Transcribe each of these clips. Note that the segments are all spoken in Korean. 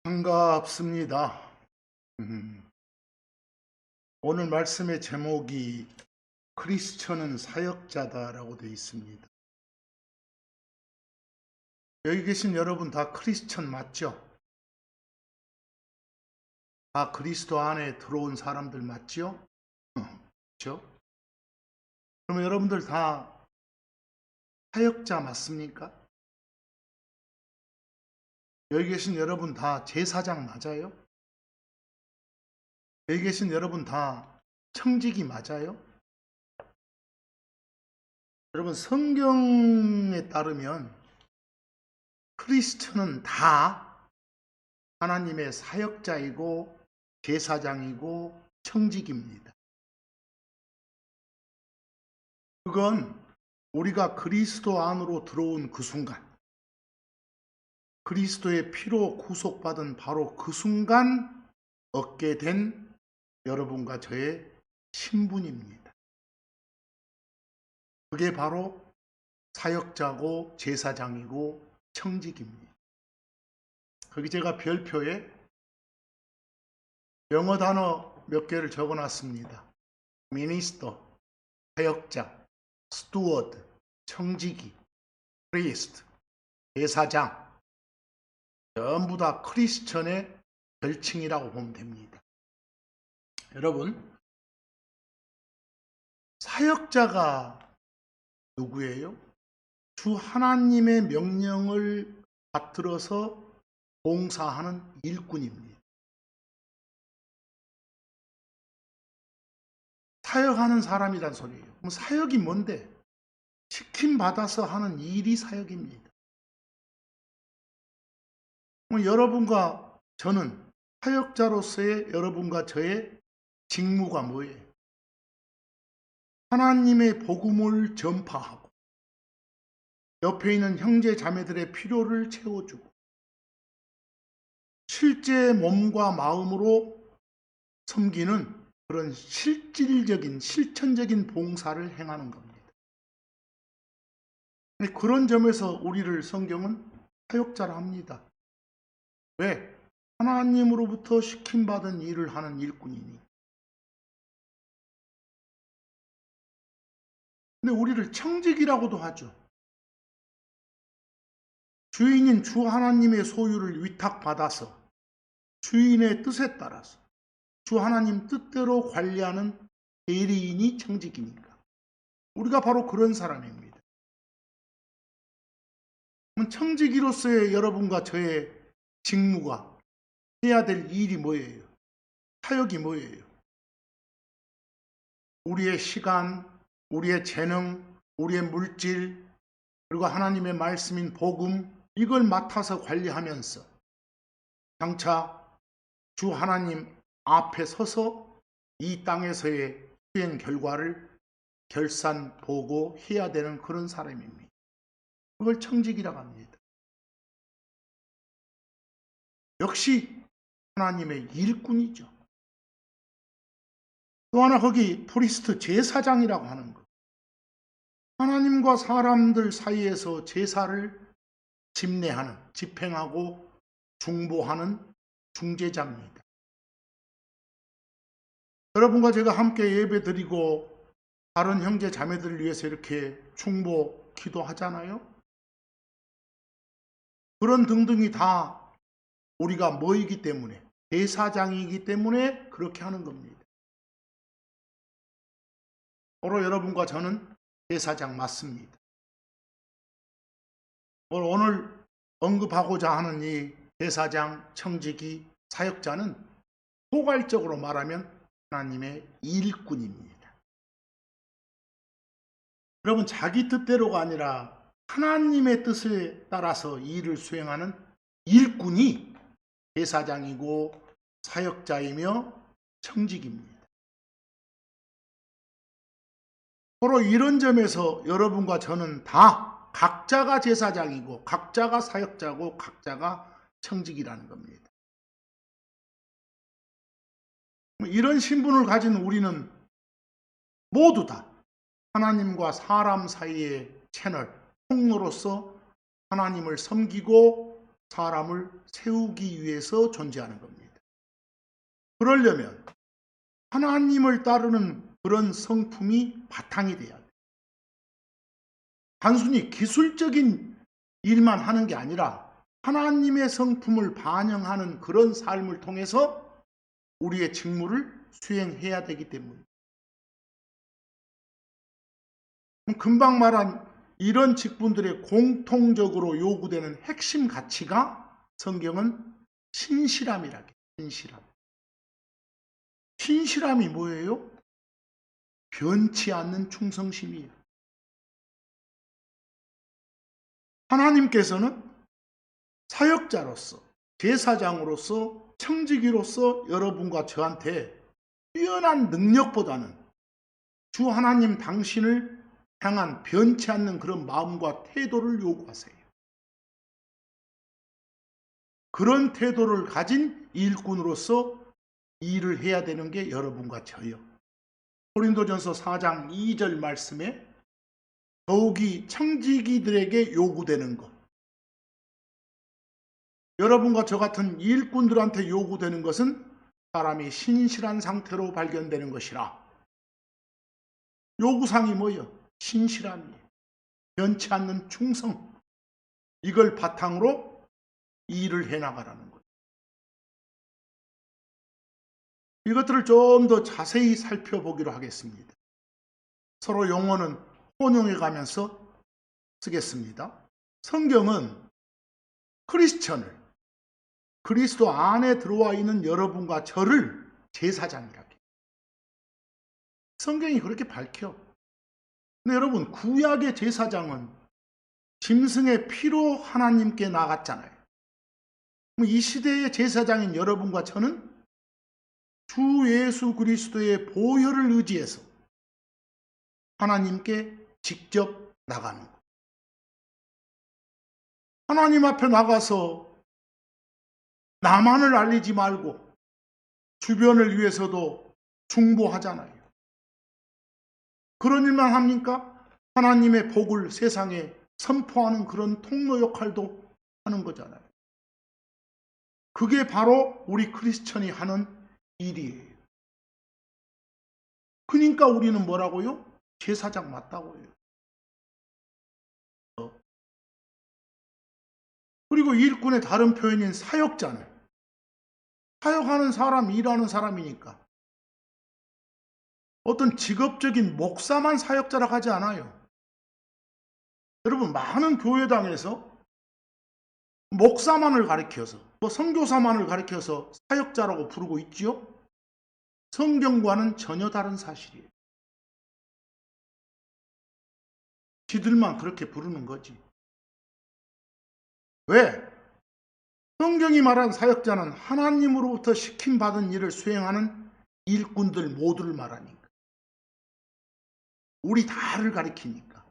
반갑습니다. 오늘 말씀의 제목이 크리스천은 사역자다라고 되어 있습니다. 여기 계신 여러분 다 크리스천 맞죠? 다 그리스도 안에 들어온 사람들 맞죠? 그렇죠? 그러면 여러분들 다 사역자 맞습니까? 여기 계신 여러분 다 제사장 맞아요? 여기 계신 여러분 다 청지기 맞아요? 여러분 성경에 따르면 크리스천은 다 하나님의 사역자이고 제사장이고 청지기입니다. 그건 우리가 그리스도 안으로 들어온 그 순간, 그리스도의 피로 구속받은 바로 그 순간 얻게 된 여러분과 저의 신분입니다. 그게 바로 사역자고 제사장이고 청직입니다. 거기 제가 별표에 영어 단어 몇 개를 적어놨습니다. 미니스터, 사역자, 스튜어드, 청지기, 프리스트, 제사장, 전부 다 크리스천의 별칭이라고 보면 됩니다. 여러분, 사역자가 누구예요? 주 하나님의 명령을 받들어서 봉사하는 일꾼입니다. 사역하는 사람이란 소리예요. 그럼 사역이 뭔데? 시킴 받아서 하는 일이 사역입니다. 그럼 여러분과 저는 사역자로서의 여러분과 저의 직무가 뭐예요? 하나님의 복음을 전파하고 옆에 있는 형제 자매들의 필요를 채워주고 실제 몸과 마음으로 섬기는 그런 실질적인 실천적인 봉사를 행하는 겁니다. 그런 점에서 우리를 성경은 사역자라 합니다. 왜? 하나님으로부터 시킴받은 일을 하는 일꾼이니. 근데 우리를 청직이라고도 하죠. 주인인 주 하나님의 소유를 위탁받아서 주인의 뜻에 따라서 주 하나님 뜻대로 관리하는 대리인이 청직이니까. 우리가 바로 그런 사람입니다. 그럼 청지기로서의 여러분과 저의 직무가 해야 될 일이 뭐예요? 사역이 뭐예요? 우리의 시간, 우리의 재능, 우리의 물질, 그리고 하나님의 말씀인 복음, 이걸 맡아서 관리하면서 장차 주 하나님 앞에 서서 이 땅에서의 수행 결과를 결산 보고 해야 되는 그런 사람입니다. 그걸 청직이라고 합니다. 역시 하나님의 일꾼이죠. 또 하나 거기 프리스트 제사장이라고 하는 것. 하나님과 사람들 사이에서 제사를 집례하는, 집행하고 중보하는 중재자입니다. 여러분과 제가 함께 예배 드리고 다른 형제 자매들을 위해서 이렇게 중보 기도하잖아요. 그런 등등이 다 우리가 뭐이기 때문에, 제사장이기 때문에 그렇게 하는 겁니다. 바로 여러분과 저는 제사장 맞습니다. 오늘 언급하고자 하는 이 제사장, 청지기, 사역자는 포괄적으로 말하면 하나님의 일꾼입니다. 여러분, 자기 뜻대로가 아니라 하나님의 뜻에 따라서 일을 수행하는 일꾼이 제사장이고 사역자이며 청직입니다. 바로 이런 점에서 여러분과 저는 다 각자가 제사장이고 각자가 사역자고 각자가 청직이라는 겁니다. 이런 신분을 가진 우리는 모두 다 하나님과 사람 사이의 채널, 통로로서 하나님을 섬기고 사람을 세우기 위해서 존재하는 겁니다. 그러려면 하나님을 따르는 그런 성품이 바탕이 돼야 돼요. 단순히 기술적인 일만 하는 게 아니라 하나님의 성품을 반영하는 그런 삶을 통해서 우리의 직무를 수행해야 되기 때문입니다. 금방 말한 이런 직분들의 공통적으로 요구되는 핵심 가치가 성경은 신실함이라고 해요. 신실함. 신실함이 뭐예요? 변치 않는 충성심이에요. 하나님께서는 사역자로서, 제사장으로서, 청지기로서 여러분과 저한테 뛰어난 능력보다는 주 하나님 당신을 향한 변치 않는 그런 마음과 태도를 요구하세요. 그런 태도를 가진 일꾼으로서 일을 해야 되는 게 여러분과 저요. 고린도전서 4장 2절 말씀에 더욱이 청지기들에게 요구되는 것, 여러분과 저 같은 일꾼들한테 요구되는 것은 사람이 신실한 상태로 발견되는 것이라. 요구사항이 뭐예요? 신실함이에요. 변치 않는 충성. 이걸 바탕으로 일을 해나가라는 거예요. 이것들을 좀 더 자세히 살펴보기로 하겠습니다. 서로 용어는 혼용해 가면서 쓰겠습니다. 성경은 크리스천을, 그리스도 안에 들어와 있는 여러분과 저를 제사장이라고 해요. 성경이 그렇게 밝혀. 근데 여러분, 구약의 제사장은 짐승의 피로 하나님께 나갔잖아요. 이 시대의 제사장인 여러분과 저는 주 예수 그리스도의 보혈을 의지해서 하나님께 직접 나가는 것. 하나님 앞에 나가서 나만을 알리지 말고 주변을 위해서도 중보하잖아요. 그런 일만 합니까? 하나님의 복을 세상에 선포하는 그런 통로 역할도 하는 거잖아요. 그게 바로 우리 크리스천이 하는 일이에요. 그러니까 우리는 뭐라고요? 제사장 맞다고 해요. 그리고 일꾼의 다른 표현인 사역자는 사역하는 사람, 일하는 사람이니까 어떤 직업적인 목사만 사역자라고 하지 않아요. 여러분, 많은 교회당에서 목사만을 가리켜서, 선교사만을 가리켜서 사역자라고 부르고 있지요. 성경과는 전혀 다른 사실이에요. 지들만 그렇게 부르는 거지. 왜? 성경이 말한 사역자는 하나님으로부터 시킴받은 일을 수행하는 일꾼들 모두를 말하니까. 우리 다를 가리키니까.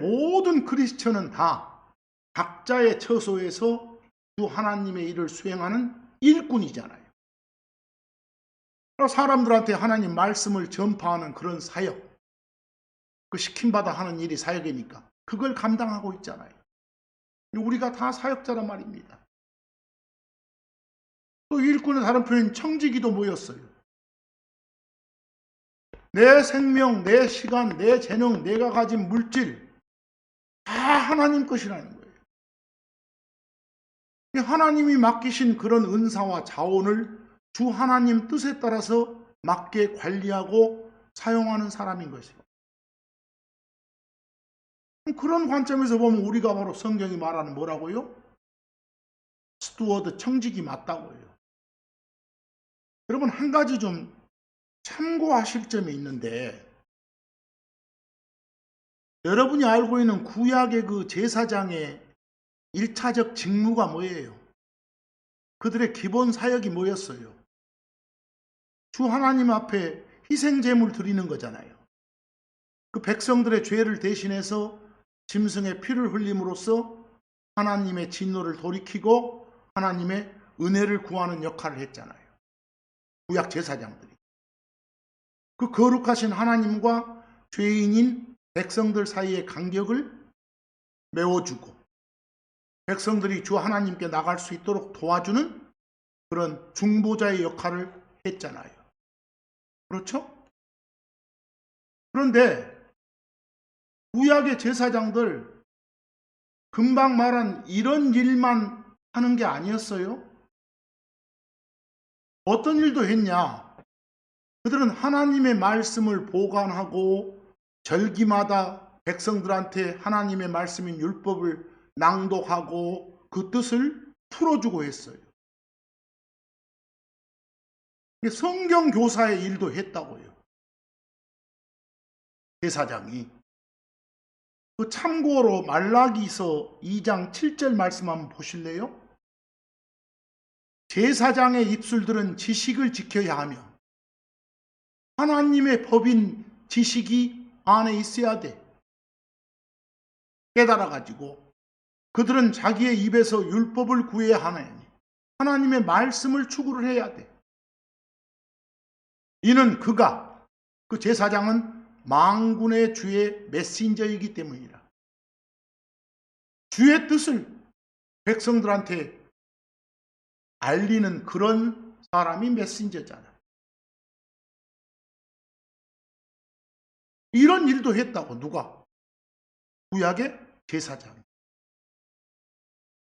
모든 크리스천은 다 각자의 처소에서 주 하나님의 일을 수행하는 일꾼이잖아요. 사람들한테 하나님 말씀을 전파하는 그런 사역, 그 시킴받아 하는 일이 사역이니까 그걸 감당하고 있잖아요. 우리가 다 사역자란 말입니다. 또 일꾼의 다른 표현 청지기도 모였어요. 내 생명, 내 시간, 내 재능, 내가 가진 물질 다 하나님 것이라는 거예요. 하나님이 맡기신 그런 은사와 자원을 주 하나님 뜻에 따라서 맞게 관리하고 사용하는 사람인 것이죠. 그런 관점에서 보면 우리가 바로 성경이 말하는 뭐라고요? 스튜어드, 청지기 맞다고 해요. 여러분, 한 가지 좀 참고하실 점이 있는데, 여러분이 알고 있는 구약의 그 제사장의 1차적 직무가 뭐예요? 그들의 기본 사역이 뭐였어요? 주 하나님 앞에 희생제물 드리는 거잖아요. 그 백성들의 죄를 대신해서 짐승의 피를 흘림으로써 하나님의 진노를 돌이키고 하나님의 은혜를 구하는 역할을 했잖아요. 구약 제사장들이. 그 거룩하신 하나님과 죄인인 백성들 사이의 간격을 메워주고 백성들이 주 하나님께 나갈 수 있도록 도와주는 그런 중보자의 역할을 했잖아요. 그렇죠? 그런데 구약의 제사장들 금방 말한 이런 일만 하는 게 아니었어요. 어떤 일도 했냐? 그들은 하나님의 말씀을 보관하고 절기마다 백성들한테 하나님의 말씀인 율법을 낭독하고 그 뜻을 풀어주고 했어요. 성경 교사의 일도 했다고요. 제사장이. 그 참고로 말라기서 2장 7절 말씀 한번 보실래요? 제사장의 입술들은 지식을 지켜야 하며 하나님의 법인 지식이 안에 있어야 돼. 깨달아가지고 그들은 자기의 입에서 율법을 구해야 하나니 하나님의 말씀을 추구를 해야 돼. 이는 그가, 그 제사장은 만군의 주의 메신저이기 때문이라. 주의 뜻을 백성들한테 알리는 그런 사람이 메신저잖아. 이런 일도 했다고. 누가? 구약의 제사장.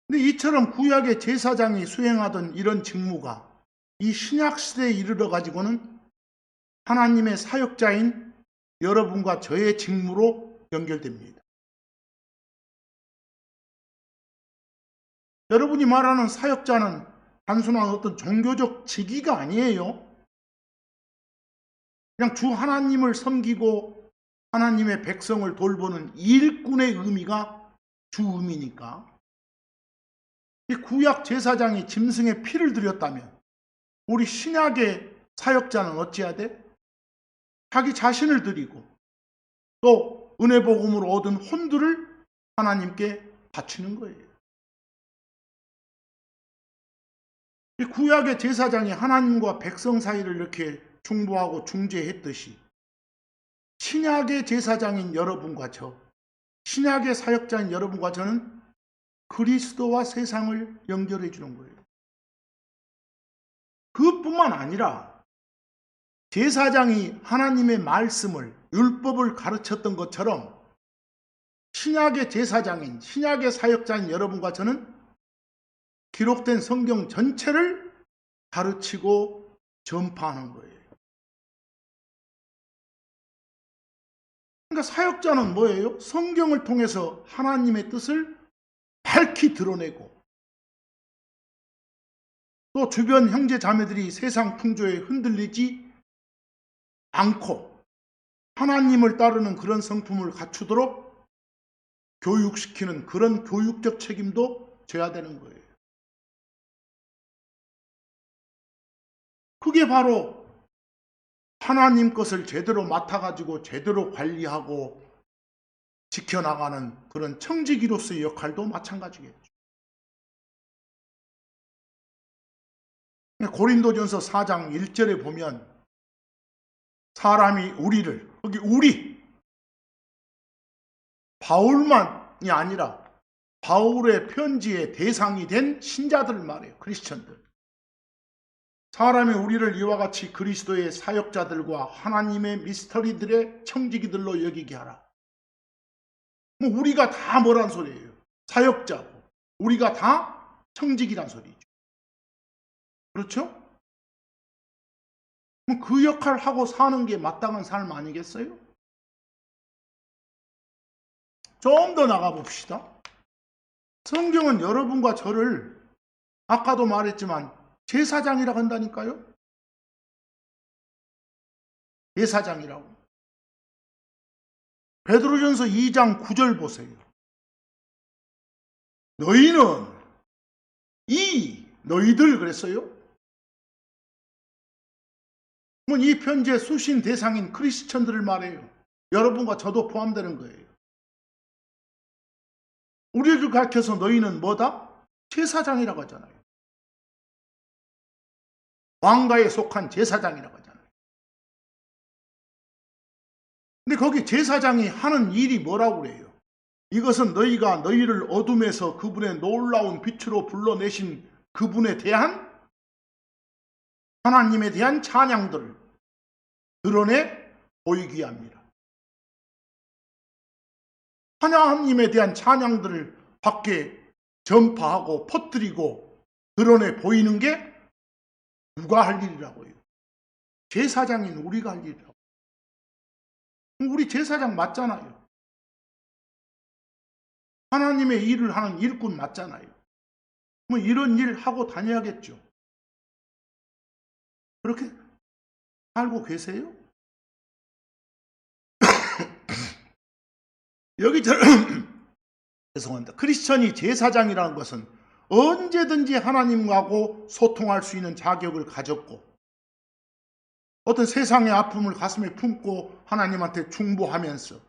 근데 이처럼 구약의 제사장이 수행하던 이런 직무가 이 신약시대에 이르러 가지고는 하나님의 사역자인 여러분과 저의 직무로 연결됩니다. 여러분이 말하는 사역자는 단순한 어떤 종교적 직위가 아니에요. 그냥 주 하나님을 섬기고 하나님의 백성을 돌보는 일꾼의 의미가 주 의미니까. 이 구약 제사장이 짐승의 피를 드렸다면 우리 신약의 사역자는 어찌해야 돼? 자기 자신을 드리고 또 은혜 복음으로 얻은 혼들을 하나님께 바치는 거예요. 이 구약의 제사장이 하나님과 백성 사이를 이렇게 중보하고 중재했듯이 신약의 제사장인 여러분과 저, 신약의 사역자인 여러분과 저는 그리스도와 세상을 연결해 주는 거예요. 그것뿐만 아니라 제사장이 하나님의 말씀을, 율법을 가르쳤던 것처럼 신약의 제사장인, 신약의 사역자인 여러분과 저는 기록된 성경 전체를 가르치고 전파하는 거예요. 그러니까 사역자는 뭐예요? 성경을 통해서 하나님의 뜻을 밝히 드러내고 또 주변 형제 자매들이 세상 풍조에 흔들리지 않고 하나님을 따르는 그런 성품을 갖추도록 교육시키는 그런 교육적 책임도 져야 되는 거예요. 그게 바로 하나님 것을 제대로 맡아가지고 제대로 관리하고 지켜나가는 그런 청지기로서의 역할도 마찬가지겠죠. 고린도전서 4장 1절에 보면 사람이 우리를, 여기 우리, 바울만이 아니라 바울의 편지의 대상이 된 신자들 말이에요. 크리스천들. 사람이 우리를 이와 같이 그리스도의 사역자들과 하나님의 미스터리들의 청지기들로 여기게 하라. 뭐 우리가 다 뭐란 소리예요? 사역자고 우리가 다 청지기란 소리죠. 그렇죠? 그럼 그 역할을 하고 사는 게 마땅한 삶 아니겠어요? 좀 더 나가봅시다. 성경은 여러분과 저를 아까도 말했지만 제사장이라고 한다니까요. 제사장이라고. 베드로전서 2장 9절 보세요. 너희는 너희들 그랬어요. 이 편지의 수신 대상인 크리스천들을 말해요. 여러분과 저도 포함되는 거예요. 우리를 가르쳐서 너희는 뭐다? 제사장이라고 하잖아요. 왕가에 속한 제사장이라고 하잖아요. 근데 거기 제사장이 하는 일이 뭐라고 그래요? 이것은 너희가 너희를 어둠에서 그분의 놀라운 빛으로 불러내신 그분에 대한 하나님에 대한 찬양들을 드러내 보이기 위함이라. 하나님에 대한 찬양들을 밖에 전파하고 퍼뜨리고 드러내 보이는 게 누가 할 일이라고요? 제사장인 우리가 할 일이라고. 우리 제사장 맞잖아요. 하나님의 일을 하는 일꾼 맞잖아요. 뭐 이런 일 하고 다녀야겠죠. 그렇게 알고 계세요? 여기처럼 죄송합니다. 크리스천이 제사장이라는 것은 언제든지 하나님하고 소통할 수 있는 자격을 가졌고 어떤 세상의 아픔을 가슴에 품고 하나님한테 중보하면서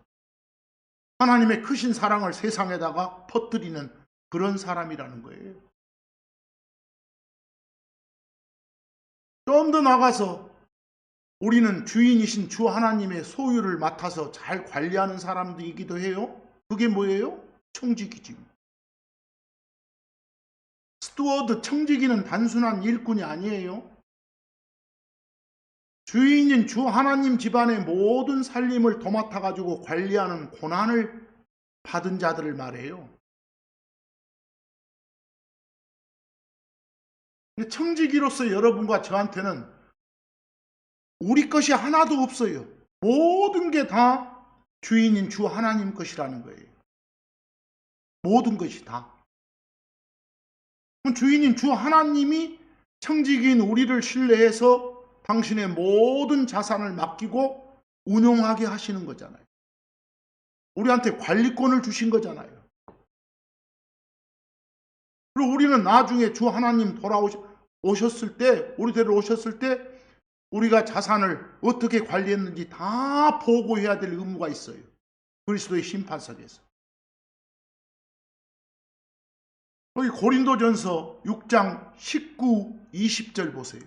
하나님의 크신 사랑을 세상에다가 퍼뜨리는 그런 사람이라는 거예요. 좀 더 나가서 우리는 주인이신 주 하나님의 소유를 맡아서 잘 관리하는 사람들이기도 해요. 그게 뭐예요? 청지기지. 스튜어드, 청지기는 단순한 일꾼이 아니에요. 주인인 주 하나님 집안의 모든 살림을 도맡아 가지고 관리하는 고난을 받은 자들을 말해요. 청지기로서 여러분과 저한테는 우리 것이 하나도 없어요. 모든 게 다 주인인 주 하나님 것이라는 거예요. 모든 것이 다. 주인인 주 하나님이 청지기인 우리를 신뢰해서 당신의 모든 자산을 맡기고 운용하게 하시는 거잖아요. 우리한테 관리권을 주신 거잖아요. 그리고 우리는 나중에 주 하나님 돌아오셨을 때, 우리 데려 오셨을 때 우리가 자산을 어떻게 관리했는지 다 보고해야 될 의무가 있어요. 그리스도의 심판석에서. 여기 고린도전서 6장 19, 20절 보세요.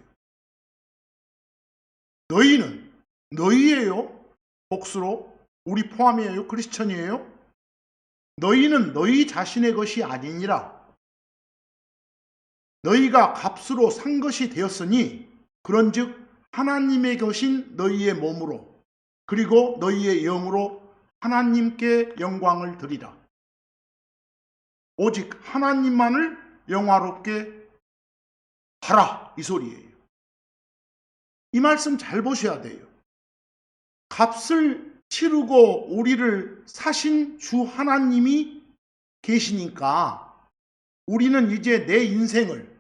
너희는 너희예요. 복수로 우리 포함이에요. 크리스천이에요. 너희는 너희 자신의 것이 아니니라. 너희가 값으로 산 것이 되었으니 그런즉 하나님의 것인 너희의 몸으로 그리고 너희의 영으로 하나님께 영광을 드리라. 오직 하나님만을 영화롭게 하라 이 소리예요. 이 말씀 잘 보셔야 돼요. 값을 치르고 우리를 사신 주 하나님이 계시니까 우리는 이제 내 인생을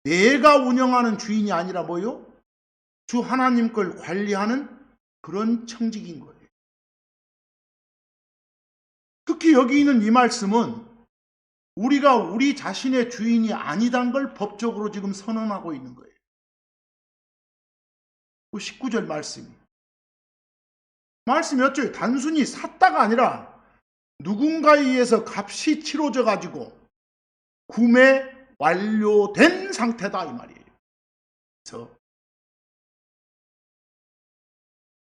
내가 운영하는 주인이 아니라 뭐요? 주 하나님 걸 관리하는 그런 청직인 거예요. 특히 여기 있는 이 말씀은 우리가 우리 자신의 주인이 아니단 걸 법적으로 지금 선언하고 있는 거예요. 19절 말씀이 어쩌요? 단순히 샀다가 아니라 누군가에 의해서 값이 치러져 가지고 구매 완료된 상태다 이 말이에요. 그래서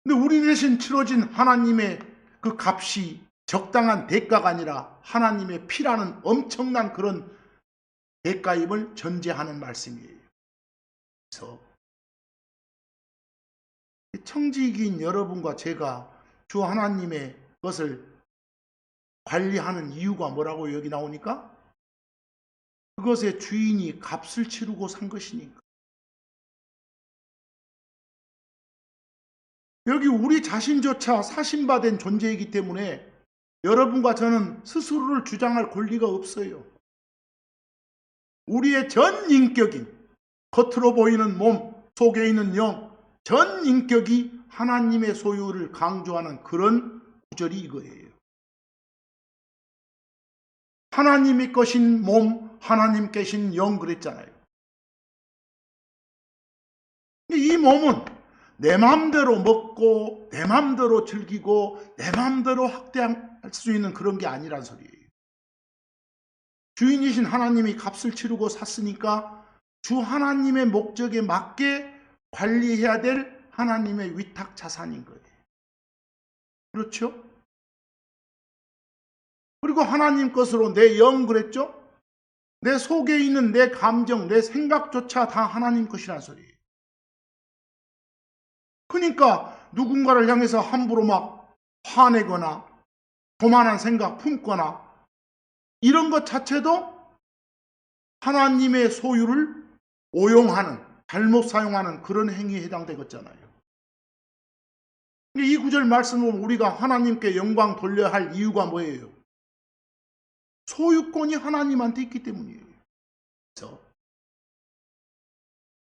근데 우리 대신 치러진 하나님의 그 값이 적당한 대가가 아니라 하나님의 피라는 엄청난 그런 대가임을 전제하는 말씀이에요. 그래서 청지기인 여러분과 제가 주 하나님의 것을 관리하는 이유가 뭐라고 여기 나오니까 그것의 주인이 값을 치르고 산 것이니까. 여기 우리 자신조차 사신받은 존재이기 때문에 여러분과 저는 스스로를 주장할 권리가 없어요. 우리의 전 인격인 겉으로 보이는 몸, 속에 있는 영, 전 인격이 하나님의 소유를 강조하는 그런 구절이 이거예요. 하나님의 것인 몸, 하나님 계신 영 그랬잖아요. 이 몸은 내 마음대로 먹고 내 마음대로 즐기고 내 마음대로 학대할 수 있는 그런 게 아니란 소리예요. 주인이신 하나님이 값을 치르고 샀으니까 주 하나님의 목적에 맞게 관리해야 될 하나님의 위탁 자산인 거예요. 그렇죠? 그리고 하나님 것으로 내 영 그랬죠? 내 속에 있는 내 감정, 내 생각조차 다 하나님 것이란 소리예요. 그러니까 누군가를 향해서 함부로 막 화내거나 교만한 생각 품거나 이런 것 자체도 하나님의 소유를 오용하는, 잘못 사용하는 그런 행위에 해당되겠잖아요. 이 구절 말씀을 우리가 하나님께 영광 돌려야 할 이유가 뭐예요? 소유권이 하나님한테 있기 때문이에요. 그래서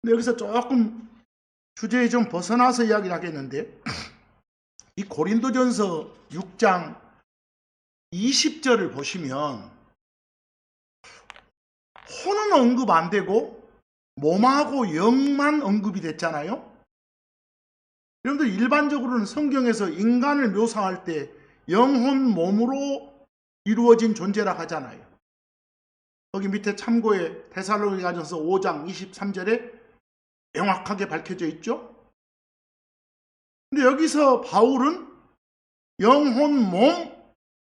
여기서 조금 주제에 좀 벗어나서 이야기를 하겠는데, 이 고린도전서 6장 20절을 보시면 혼은 언급 안 되고 몸하고 영만 언급이 됐잖아요. 여러분들 일반적으로는 성경에서 인간을 묘사할 때 영혼 몸으로 이루어진 존재라 하잖아요. 거기 밑에 참고에 데살로니가전서 5장 23절에 명확하게 밝혀져 있죠. 근데 여기서 바울은 영혼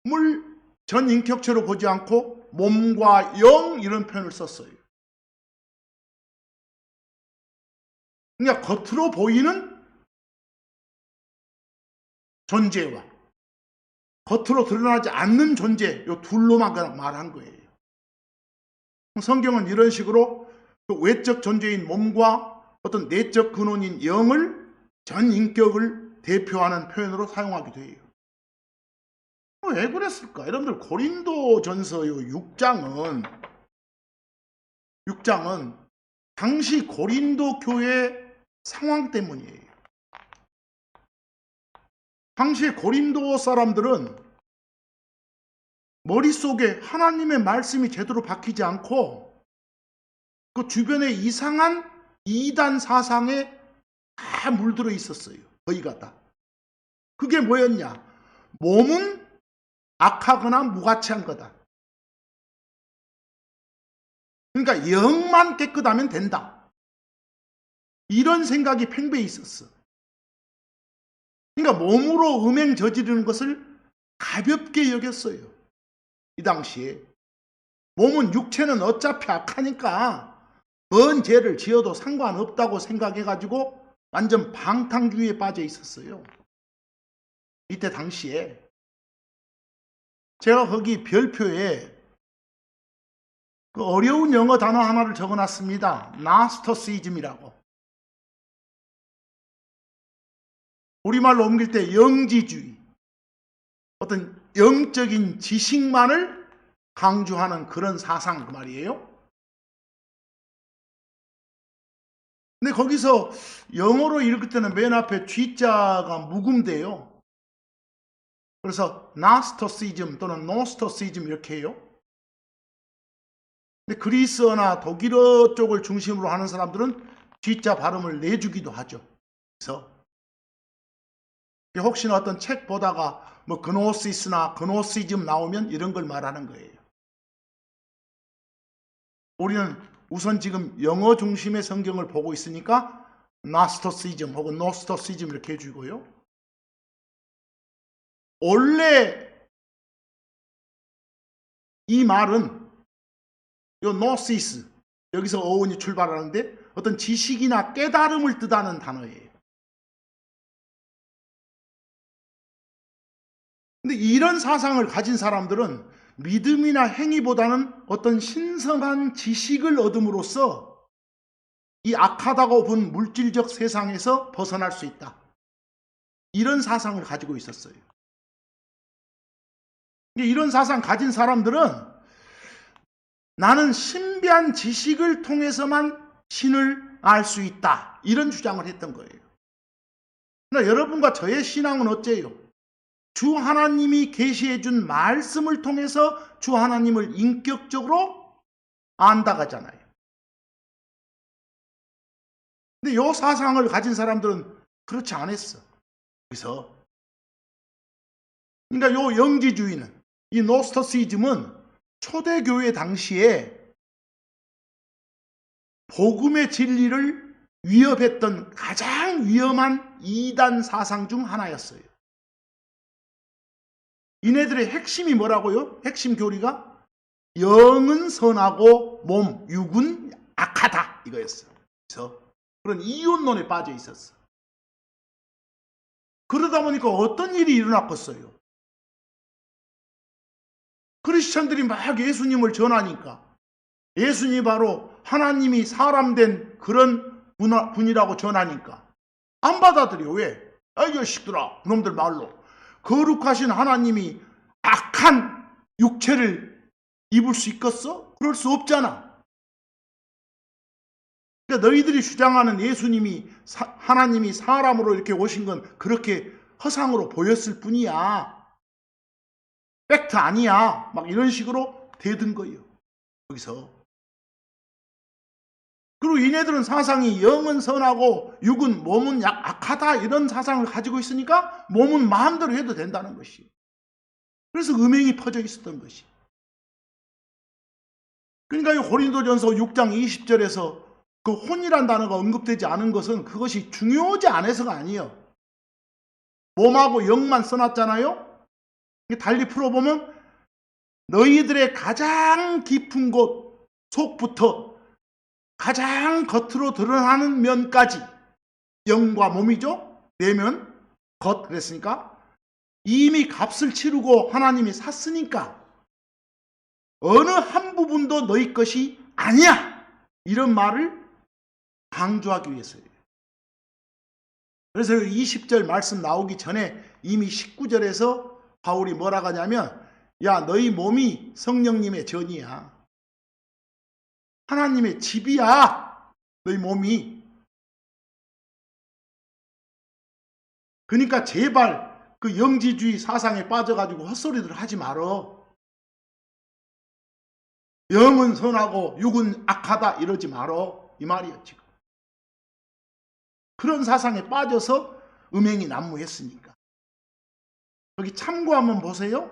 몸을 전 인격체로 보지 않고 몸과 영 이런 표현을 썼어요. 그러니까 겉으로 보이는 존재와 겉으로 드러나지 않는 존재, 이 둘로만 말한 거예요. 성경은 이런 식으로 그 외적 존재인 몸과 어떤 내적 근원인 영을 전 인격을 대표하는 표현으로 사용하기도 해요. 왜 그랬을까? 여러분들 고린도전서 6장은 당시 고린도 교회 상황 때문이에요. 당시에 고린도 사람들은 머릿속에 하나님의 말씀이 제대로 박히지 않고 그 주변에 이상한 이단 사상에 다 물들어 있었어요. 거의가 다. 그게 뭐였냐? 몸은 악하거나 무가치한 거다. 그러니까 영만 깨끗하면 된다. 이런 생각이 팽배해 있었어. 그러니까 몸으로 음행 저지르는 것을 가볍게 여겼어요. 이 당시에. 몸은 육체는 어차피 악하니까 뭔 죄를 지어도 상관없다고 생각해가지고 완전 방탕주의에 빠져 있었어요. 이때 당시에. 제가 거기 별표에 그 어려운 영어 단어 하나를 적어놨습니다. 나스토시즘이라고. 우리말로 옮길 때 영지주의. 어떤 영적인 지식만을 강조하는 그런 사상 그 말이에요. 근데 거기서 영어로 읽을 때는 맨 앞에 G자가 묵음돼요. 그래서 나스토시즘 또는 노스토시즘 이렇게 해요. 근데 그리스어나 독일어 쪽을 중심으로 하는 사람들은 G자 발음을 내주기도 하죠. 그래서 혹시나 어떤 책 보다가 뭐 그노시스나 그노시즘 나오면 이런 걸 말하는 거예요. 우리는 우선 지금 영어 중심의 성경을 보고 있으니까 나스토시즘 혹은 노스토시즘 이렇게 해주고요. 원래 이 말은 요 노시스 여기서 어원이 출발하는데 어떤 지식이나 깨달음을 뜻하는 단어예요. 근데 이런 사상을 가진 사람들은 믿음이나 행위보다는 어떤 신성한 지식을 얻음으로써 이 악하다고 본 물질적 세상에서 벗어날 수 있다. 이런 사상을 가지고 있었어요. 이런 사상 가진 사람들은 나는 신비한 지식을 통해서만 신을 알 수 있다. 이런 주장을 했던 거예요. 그러나 여러분과 저의 신앙은 어째요? 주 하나님이 계시해 준 말씀을 통해서 주 하나님을 인격적으로 안다 하잖아요. 근데 이 사상을 가진 사람들은 그렇지 않았어. 그래서 그러니까 이 영지주의는 이 노스토시즘은 초대교회 당시에 복음의 진리를 위협했던 가장 위험한 이단 사상 중 하나였어요. 이네들의 핵심이 뭐라고요? 핵심 교리가 영은 선하고 몸, 육은 악하다 이거였어. 그래서 그런 이혼론에 빠져 있었어. 그러다 보니까 어떤 일이 일어났겠어요? 크리스천들이 막 예수님을 전하니까 예수님이 바로 하나님이 사람 된 그런 분이라고 전하니까 안 받아들여. 왜? 이 자식들아, 그놈들 말로 거룩하신 하나님이 악한 육체를 입을 수 있겠어? 그럴 수 없잖아. 그러니까 너희들이 주장하는 예수님이 하나님이 사람으로 이렇게 오신 건 그렇게 허상으로 보였을 뿐이야. 팩트 아니야. 막 이런 식으로 대든 거예요. 여기서. 그리고 얘네들은 사상이 영은 선하고 육은 몸은 악하다 이런 사상을 가지고 있으니까 몸은 마음대로 해도 된다는 것이. 그래서 음행이 퍼져 있었던 것이. 그러니까 이 고린도전서 6장 20절에서 그 혼이란 단어가 언급되지 않은 것은 그것이 중요하지 않아서가 아니에요. 몸하고 영만 써놨잖아요. 달리 풀어보면 너희들의 가장 깊은 곳 속부터 가장 겉으로 드러나는 면까지 영과 몸이죠. 내면 겉 그랬으니까 이미 값을 치르고 하나님이 샀으니까 어느 한 부분도 너희 것이 아니야 이런 말을 강조하기 위해서예요. 그래서 20절 말씀 나오기 전에 이미 19절에서 바울이 뭐라고 하냐면 야 너희 몸이 성령님의 전이야. 하나님의 집이야. 너희 몸이. 그러니까 제발 그 영지주의 사상에 빠져가지고 헛소리들 하지 말어. 영은 선하고 육은 악하다 이러지 말어. 이 말이야 지금. 그런 사상에 빠져서 음행이 난무했으니까. 여기 참고 한번 보세요.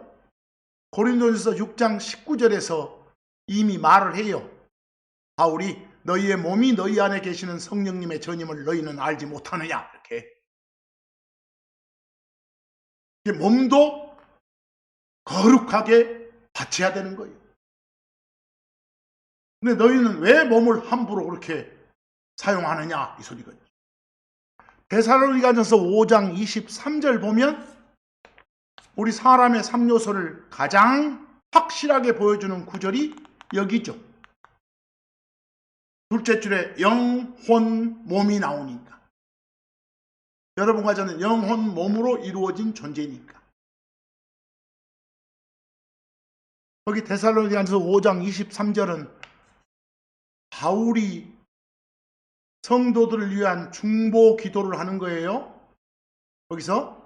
고린도전서 6장 19절에서 이미 말을 해요. 바울이 너희의 몸이 너희 안에 계시는 성령님의 전임을 너희는 알지 못하느냐 이렇게. 몸도 거룩하게 바쳐야 되는 거예요. 근데 너희는 왜 몸을 함부로 그렇게 사용하느냐 이 소리거든요. 데살로니가전서 5장 23절 보면 우리 사람의 3요소를 가장 확실하게 보여주는 구절이 여기죠. 둘째 줄에 영혼 몸이 나오니까. 여러분과 저는 영혼 몸으로 이루어진 존재니까. 거기 데살로니가전서 5장 23절은 바울이 성도들을 위한 중보 기도를 하는 거예요. 거기서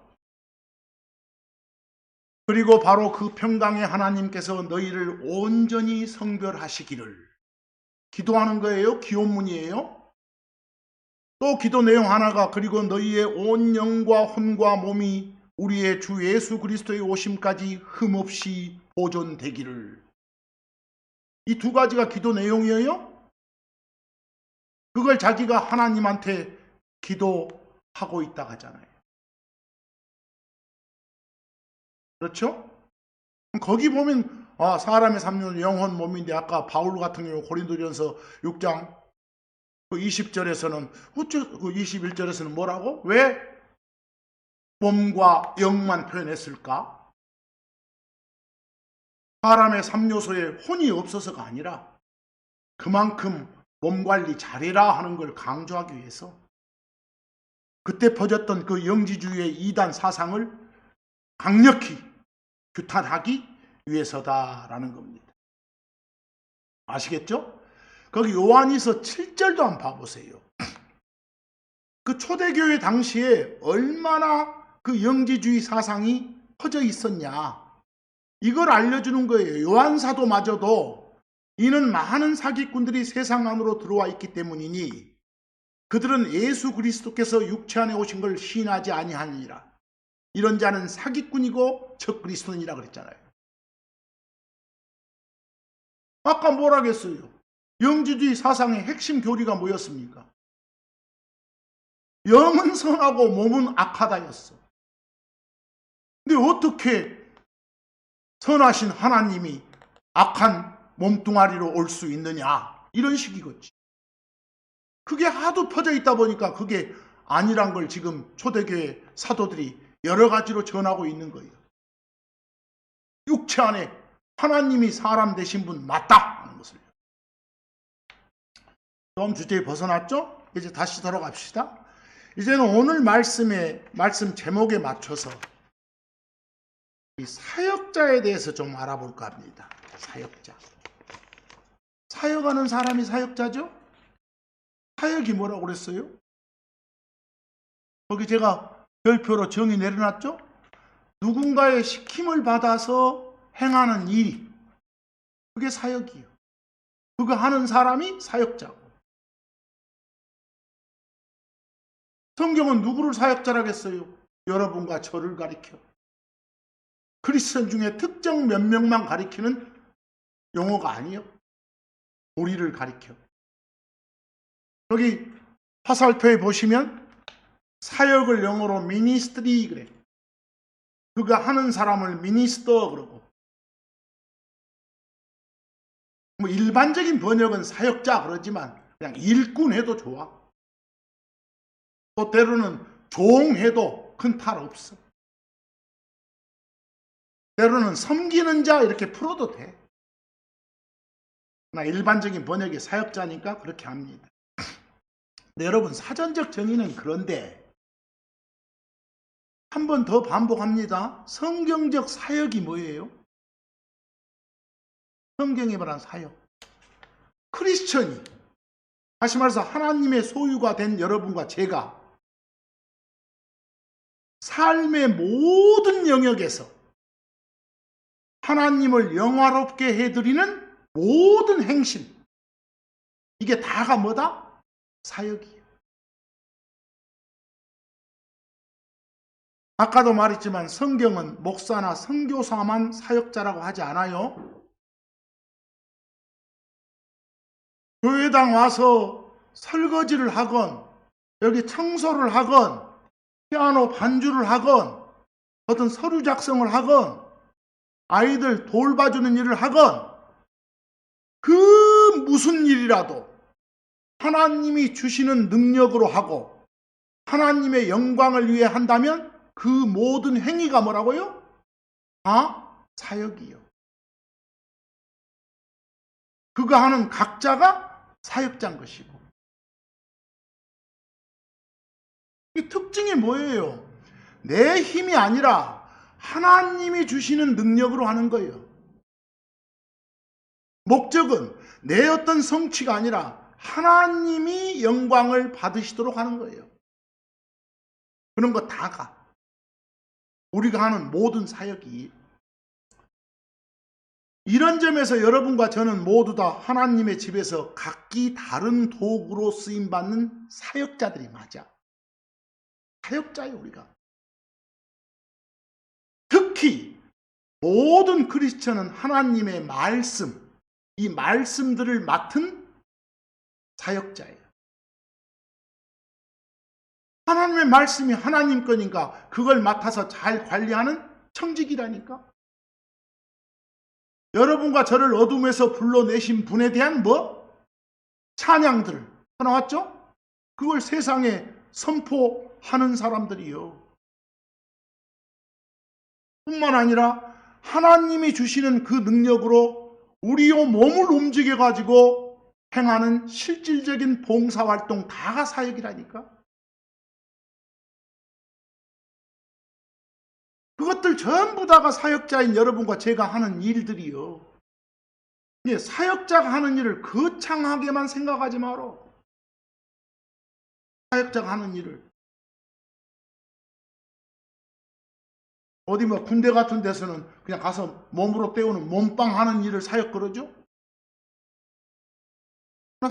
그리고 바로 그 평강의 하나님께서 너희를 온전히 성별하시기를 기도하는 거예요. 기원문이에요. 또 기도 내용 하나가 그리고 너희의 온 영과 혼과 몸이 우리의 주 예수 그리스도의 오심까지 흠없이 보존되기를. 이 두 가지가 기도 내용이에요. 그걸 자기가 하나님한테 기도하고 있다 하잖아요. 그렇죠? 거기 보면 사람의 3년 영혼 몸인데 아까 바울 같은 경우 고린도전서 6장 20절에서는 그 21절에서는 뭐라고? 왜 몸과 영만 표현했을까? 사람의 3요소에 혼이 없어서가 아니라 그만큼 몸 관리 잘해라 하는 걸 강조하기 위해서 그때 퍼졌던 그 영지주의의 이단 사상을 강력히 규탄하기 위해서다라는 겁니다. 아시겠죠? 거기 요한이서 7절도 한번 봐보세요. 그 초대교회 당시에 얼마나 그 영지주의 사상이 퍼져 있었냐. 이걸 알려주는 거예요. 요한사도마저도 이는 많은 사기꾼들이 세상 안으로 들어와 있기 때문이니 그들은 예수 그리스도께서 육체 안에 오신 걸 시인하지 아니하니라. 이런 자는 사기꾼이고 적그리스도인이라 그랬잖아요. 아까 뭐라 그랬어요? 영지주의 사상의 핵심 교리가 뭐였습니까? 영은 선하고 몸은 악하다였어. 근데 어떻게 선하신 하나님이 악한 몸뚱아리로 올 수 있느냐, 이런 식이겠지. 그게 하도 퍼져 있다 보니까 그게 아니란 걸 지금 초대교회 사도들이 여러 가지로 전하고 있는 거예요. 육체 안에 하나님이 사람 되신 분 맞다 하는 것을. 좀 주제에 벗어났죠? 이제 다시 돌아갑시다. 이제는 오늘 말씀 제목에 맞춰서 이 사역자에 대해서 좀 알아볼까 합니다. 사역자. 사역하는 사람이 사역자죠? 사역이 뭐라고 그랬어요? 거기 제가 별표로 정의 내려놨죠? 누군가의 시킴을 받아서 행하는 일, 그게 사역이에요. 그거 하는 사람이 사역자고. 성경은 누구를 사역자라고 했어요? 여러분과 저를 가리켜. 크리스천 중에 특정 몇 명만 가리키는 용어가 아니에요. 우리를 가리켜. 여기 화살표에 보시면 사역을 영어로 미니스트리 그래. 그거 하는 사람을 미니스터 그러고. 뭐 일반적인 번역은 사역자 그러지만 그냥 일꾼 해도 좋아. 또 때로는 종 해도 큰 탈 없어. 때로는 섬기는 자 이렇게 풀어도 돼. 나 일반적인 번역이 사역자니까 그렇게 합니다. 네, 여러분 사전적 정의는 그런데 한 번 더 반복합니다. 성경적 사역이 뭐예요? 성경이 말한 사역. 크리스천이, 다시 말해서 하나님의 소유가 된 여러분과 제가 삶의 모든 영역에서 하나님을 영화롭게 해드리는 모든 행실, 이게 다가 뭐다? 사역이에요. 아까도 말했지만 성경은 목사나 선교사만 사역자라고 하지 않아요. 교회당 와서 설거지를 하건 여기 청소를 하건 피아노 반주를 하건 어떤 서류 작성을 하건 아이들 돌봐주는 일을 하건 그 무슨 일이라도 하나님이 주시는 능력으로 하고 하나님의 영광을 위해 한다면 그 모든 행위가 뭐라고요? 다 사역이요. 그거 하는 각자가 사역자인 것이고. 이 특징이 뭐예요? 내 힘이 아니라 하나님이 주시는 능력으로 하는 거예요. 목적은 내 어떤 성취가 아니라 하나님이 영광을 받으시도록 하는 거예요. 그런 거 다가 우리가 하는 모든 사역이. 이런 점에서 여러분과 저는 모두 다 하나님의 집에서 각기 다른 도구로 쓰임받는 사역자들이 맞아. 사역자예요, 우리가. 특히 모든 크리스천은 하나님의 말씀, 이 말씀들을 맡은 사역자예요. 하나님의 말씀이 하나님 거니까 그걸 맡아서 잘 관리하는 청직이라니까. 여러분과 저를 어둠에서 불러내신 분에 대한 찬양들을 나왔죠? 그걸 세상에 선포하는 사람들이요. 뿐만 아니라 하나님이 주시는 그 능력으로 우리의 몸을 움직여가지고 행하는 실질적인 봉사활동 다가 사역이라니까. 그것들 전부 다가 사역자인 여러분과 제가 하는 일들이요. 사역자가 하는 일을 거창하게만 생각하지 마라. 사역자가 하는 일을. 어디 군대 같은 데서는 그냥 가서 몸으로 때우는 몸빵 하는 일을 사역 그러죠?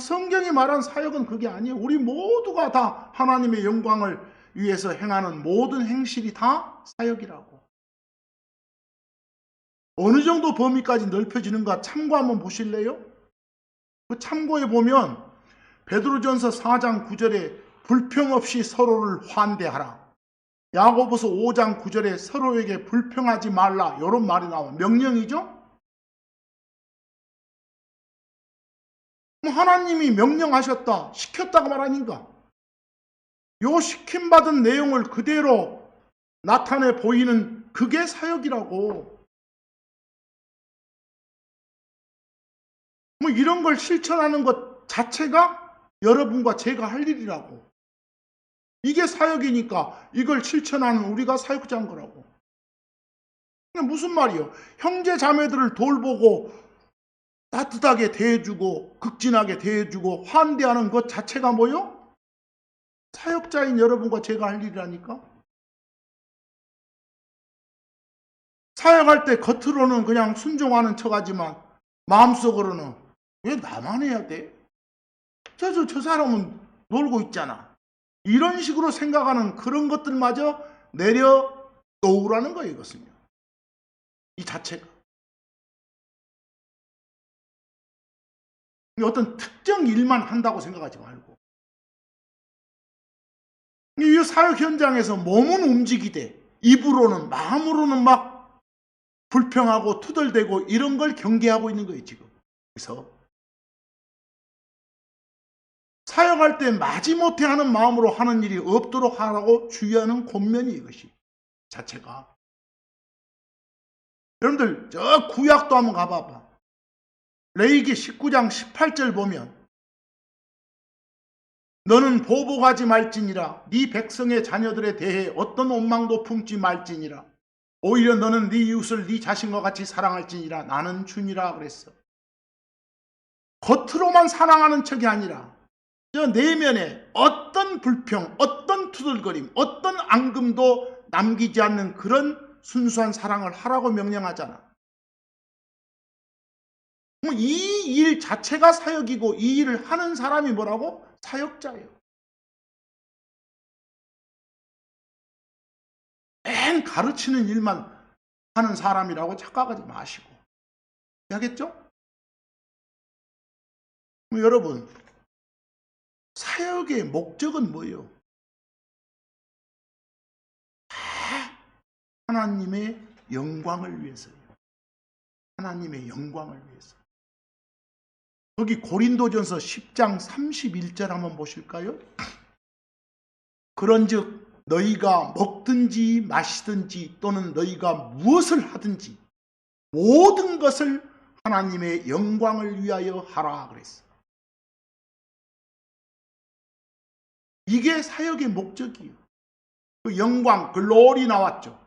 성경이 말한 사역은 그게 아니에요. 우리 모두가 다 하나님의 영광을 위해서 행하는 모든 행실이 다 사역이라고. 어느 정도 범위까지 넓혀지는가 참고 한번 보실래요? 그 참고해 보면 베드로전서 4장 9절에 불평 없이 서로를 환대하라. 야고보서 5장 9절에 서로에게 불평하지 말라 이런 말이 나와. 명령이죠. 하나님이 명령하셨다, 시켰다고 말 아닌가? 요 시킴받은 내용을 그대로 나타내 보이는 그게 사역이라고. 뭐 이런 걸 실천하는 것 자체가 여러분과 제가 할 일이라고. 이게 사역이니까 이걸 실천하는 우리가 사역자인 거라고. 무슨 말이요? 형제 자매들을 돌보고 따뜻하게 대해주고 극진하게 대해주고 환대하는 것 자체가 뭐요? 사역자인 여러분과 제가 할 일이라니까. 사역할 때 겉으로는 그냥 순종하는 척하지만 마음속으로는 왜 나만 해야 돼? 저 사람은 놀고 있잖아. 이런 식으로 생각하는 그런 것들마저 내려 놓으라는 거예요. 이것은요. 이 자체가. 어떤 특정 일만 한다고 생각하지 말고. 이 사역 현장에서 몸은 움직이되 입으로는 마음으로는 막 불평하고 투덜대고 이런 걸 경계하고 있는 거예요. 지금. 그래서 사역할 때 마지못해 하는 마음으로 하는 일이 없도록 하라고 주의하는 권면이 이것이 자체가. 여러분들 저 구약도 한번 가봐봐. 레위기 19장 18절 보면 너는 보복하지 말지니라. 네 백성의 자녀들에 대해 어떤 원망도 품지 말지니라. 오히려 너는 네 이웃을 네 자신과 같이 사랑할지니라. 나는 주니라 그랬어. 겉으로만 사랑하는 척이 아니라 저 내면에 어떤 불평, 어떤 투덜거림, 어떤 앙금도 남기지 않는 그런 순수한 사랑을 하라고 명령하잖아. 이 일 자체가 사역이고 이 일을 하는 사람이 뭐라고? 사역자예요. 맨 가르치는 일만 하는 사람이라고 착각하지 마시고. 알겠죠? 여러분, 사역의 목적은 뭐예요? 다 하나님의 영광을 위해서예요. 하나님의 영광을 위해서. 여기 고린도전서 10장 31절 한번 보실까요? 그런즉 너희가 먹든지 마시든지 또는 너희가 무엇을 하든지 모든 것을 하나님의 영광을 위하여 하라 그랬어. 이게 사역의 목적이에요. 그 영광, 글로리 나왔죠.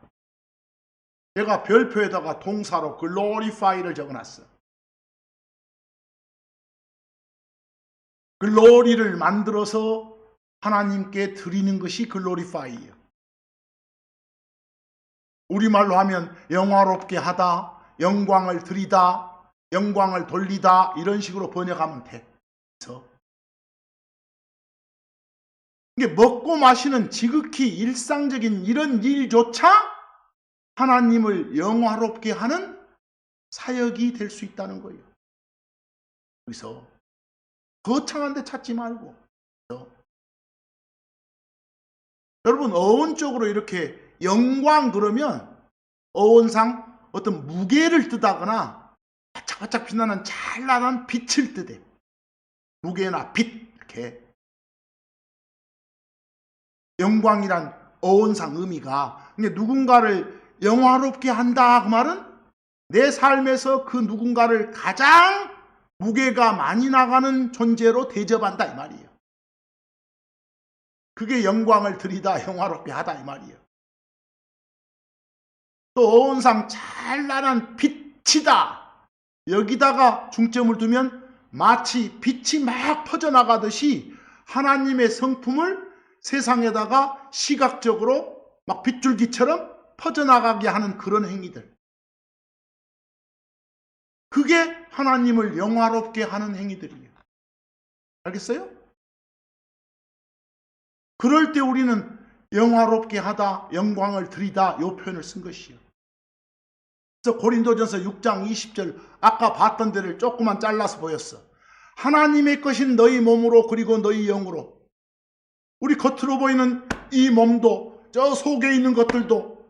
제가 별표에다가 동사로 글로리파이를 적어놨어. 글로리를 만들어서 하나님께 드리는 것이 글로리파이예요. 우리말로 하면 영화롭게 하다, 영광을 드리다, 영광을 돌리다 이런 식으로 번역하면 돼. 그래서 이게 먹고 마시는 지극히 일상적인 이런 일조차 하나님을 영화롭게 하는 사역이 될 수 있다는 거예요. 그래서 거창한 데 찾지 말고. 여러분 어원적으로 이렇게 영광 그러면 어원상 어떤 무게를 뜻하거나 바짝바짝 빛나는 찬란한 빛을 뜻해. 무게나 빛 이렇게. 영광이란 어원상 의미가 누군가를 영화롭게 한다 그 말은 내 삶에서 그 누군가를 가장 무게가 많이 나가는 존재로 대접한다 이 말이에요. 그게 영광을 드리다 영화롭게 하다 이 말이에요. 또 어원상 찬란한 빛이다. 여기다가 중점을 두면 마치 빛이 막 퍼져나가듯이 하나님의 성품을 세상에다가 시각적으로 막 빗줄기처럼 퍼져나가게 하는 그런 행위들. 그게 하나님을 영화롭게 하는 행위들이에요. 알겠어요? 그럴 때 우리는 영화롭게 하다, 영광을 드리다 이 표현을 쓴 것이에요. 그래서 고린도전서 6장 20절 아까 봤던 데를 조금만 잘라서 보였어. 하나님의 것인 너희 몸으로 그리고 너희 영으로. 우리 겉으로 보이는 이 몸도 저 속에 있는 것들도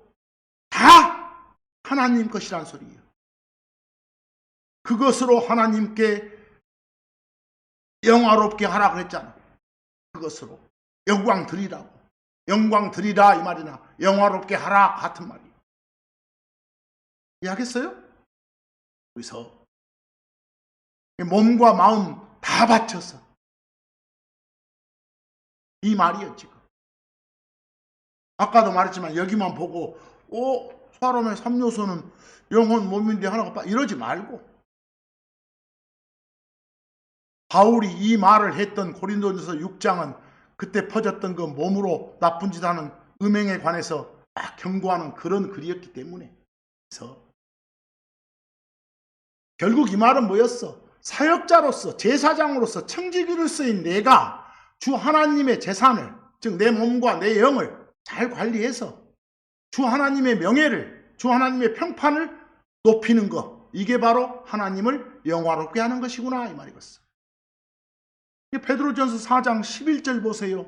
다 하나님 것이란 소리예요. 그것으로 하나님께 영화롭게 하라 그랬잖아. 그것으로 영광 드리라고. 영광 드리라 이 말이나 영화롭게 하라 같은 말이에요. 이해하겠어요? 그래서 몸과 마음 다 바쳐서 이 말이에요 지금. 아까도 말했지만 여기만 보고 사람의 3요소는 영혼, 몸인데 하나가 이러지 말고 바울이 이 말을 했던 고린도전서 6장은 그때 퍼졌던 그 몸으로 나쁜 짓 하는 음행에 관해서 막 경고하는 그런 글이었기 때문에. 그래서 결국 이 말은 뭐였어? 사역자로서, 제사장으로서, 청지기로서인 내가 주 하나님의 재산을, 즉 내 몸과 내 영을 잘 관리해서 주 하나님의 명예를, 주 하나님의 평판을 높이는 것, 이게 바로 하나님을 영화롭게 하는 것이구나 이 말이겠어. 베드로전서 4장 11절 보세요.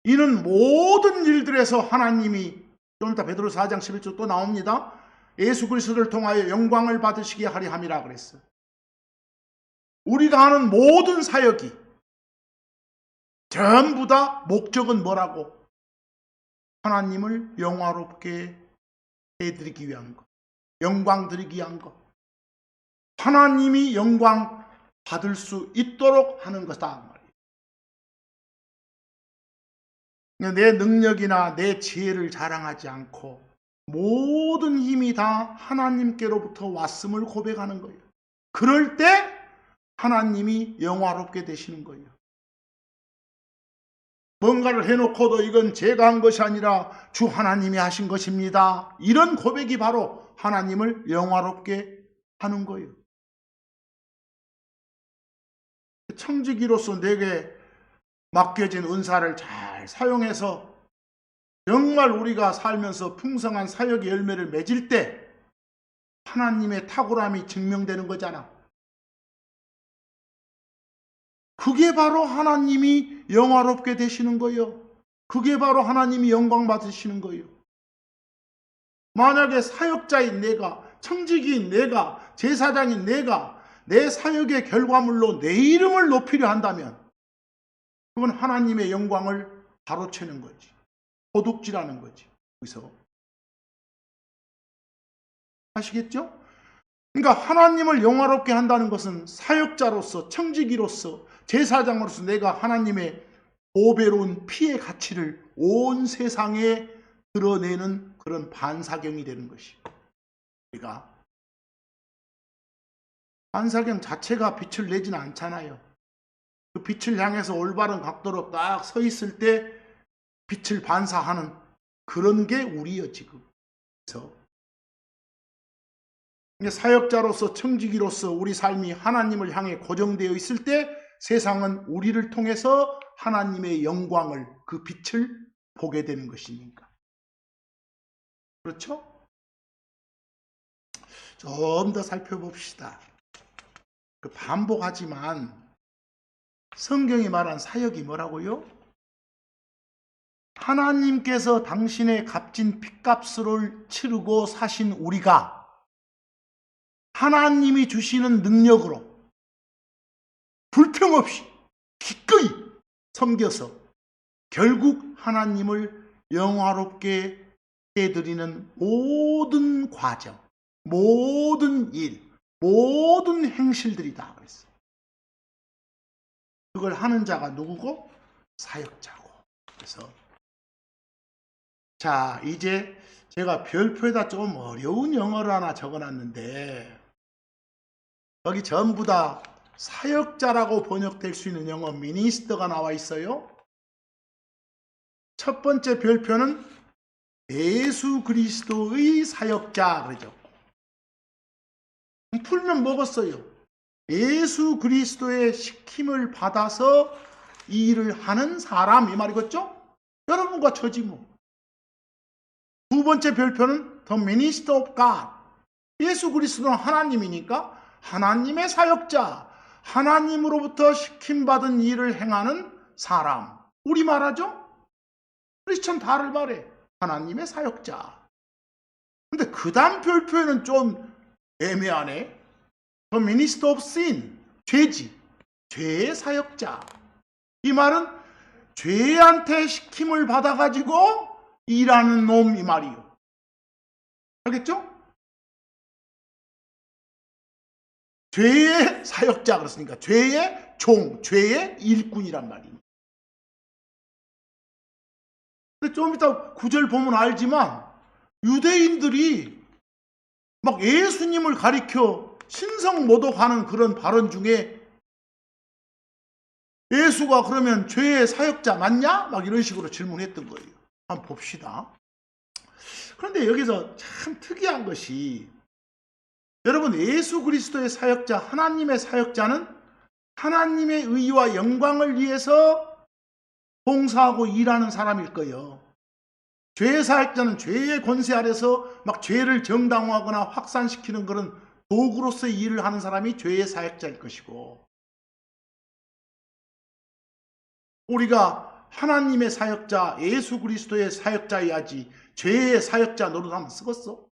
이는 모든 일들에서 하나님이, 좀 이따 베드로 4장 11절 또 나옵니다. 예수 그리스도를 통하여 영광을 받으시게 하리 함이라 그랬어요. 우리가 하는 모든 사역이 전부 다 목적은 뭐라고? 하나님을 영화롭게 해드리기 위한 것, 영광 드리기 위한 것, 하나님이 영광 받을 수 있도록 하는 것이다. 내 능력이나 내 지혜를 자랑하지 않고 모든 힘이 다 하나님께로부터 왔음을 고백하는 거예요. 그럴 때 하나님이 영화롭게 되시는 거예요. 뭔가를 해놓고도 이건 제가 한 것이 아니라 주 하나님이 하신 것입니다. 이런 고백이 바로 하나님을 영화롭게 하는 거예요. 청지기로서 내게 맡겨진 은사를 잘 사용해서 정말 우리가 살면서 풍성한 사역의 열매를 맺을 때 하나님의 탁월함이 증명되는 거잖아. 그게 바로 하나님이 영화롭게 되시는 거예요. 그게 바로 하나님이 영광 받으시는 거예요. 만약에 사역자인 내가, 청지기인 내가, 제사장인 내가 내 사역의 결과물로 내 이름을 높이려 한다면 그건 하나님의 영광을 가로채는 거지. 도둑질하는 거지. 그래서 아시겠죠? 그러니까 하나님을 영화롭게 한다는 것은 사역자로서, 청지기로서, 제사장으로서 내가 하나님의 보배로운 피의 가치를 온 세상에 드러내는 그런 반사경이 되는 것이에요. 우리가 반사경 자체가 빛을 내지는 않잖아요. 그 빛을 향해서 올바른 각도로 딱 서 있을 때 빛을 반사하는 그런 게 우리요 지금. 그래서 사역자로서, 청지기로서 우리 삶이 하나님을 향해 고정되어 있을 때 세상은 우리를 통해서 하나님의 영광을, 그 빛을 보게 되는 것이니까. 그렇죠? 좀 더 살펴봅시다. 반복하지만 성경이 말한 사역이 뭐라고요? 하나님께서 당신의 값진 핏값을 치르고 사신 우리가 하나님이 주시는 능력으로 불평없이 기꺼이 섬겨서 결국 하나님을 영화롭게 해드리는 모든 과정, 모든 일, 모든 행실들이다 그랬어요. 그걸 하는 자가 누구고? 사역자고. 그래서 자, 이제 제가 별표에다 좀 어려운 영어를 하나 적어놨는데 여기 전부 다 사역자라고 번역될 수 있는 영어 미니스터가 나와 있어요. 첫 번째 별표는 예수 그리스도의 사역자 그러죠. 풀면 먹었어요. 예수 그리스도의 시킴을 받아서 이 일을 하는 사람 이 말이겠죠? 여러분과 저지 뭐. 두 번째 별표는 The Minister of God. 예수 그리스도는 하나님이니까 하나님의 사역자, 하나님으로부터 시킴받은 일을 행하는 사람. 우리 말하죠? 크리스천 다를 말해. 하나님의 사역자. 근데 그 다음 별표에는 좀 애매하네. The minister of sin. 죄지. 죄의 사역자. 이 말은 죄한테 시킴을 받아가지고 일하는 놈 이 말이요. 알겠죠? 죄의 사역자 그렇습니까? 죄의 종, 죄의 일꾼이란 말입니다. 근데 좀 이따 구절 보면 알지만 유대인들이 막 예수님을 가리켜 신성 모독하는 그런 발언 중에 예수가 그러면 죄의 사역자 맞냐? 막 이런 식으로 질문했던 거예요. 한번 봅시다. 그런데 여기서 참 특이한 것이 여러분 예수 그리스도의 사역자, 하나님의 사역자는 하나님의 의와 영광을 위해서 봉사하고 일하는 사람일 거예요. 죄의 사역자는 죄의 권세 아래서 막 죄를 정당화하거나 확산시키는 그런 도구로서의 일을 하는 사람이 죄의 사역자일 것이고, 우리가 하나님의 사역자, 예수 그리스도의 사역자여야지 죄의 사역자 노릇하면 쓰겠어?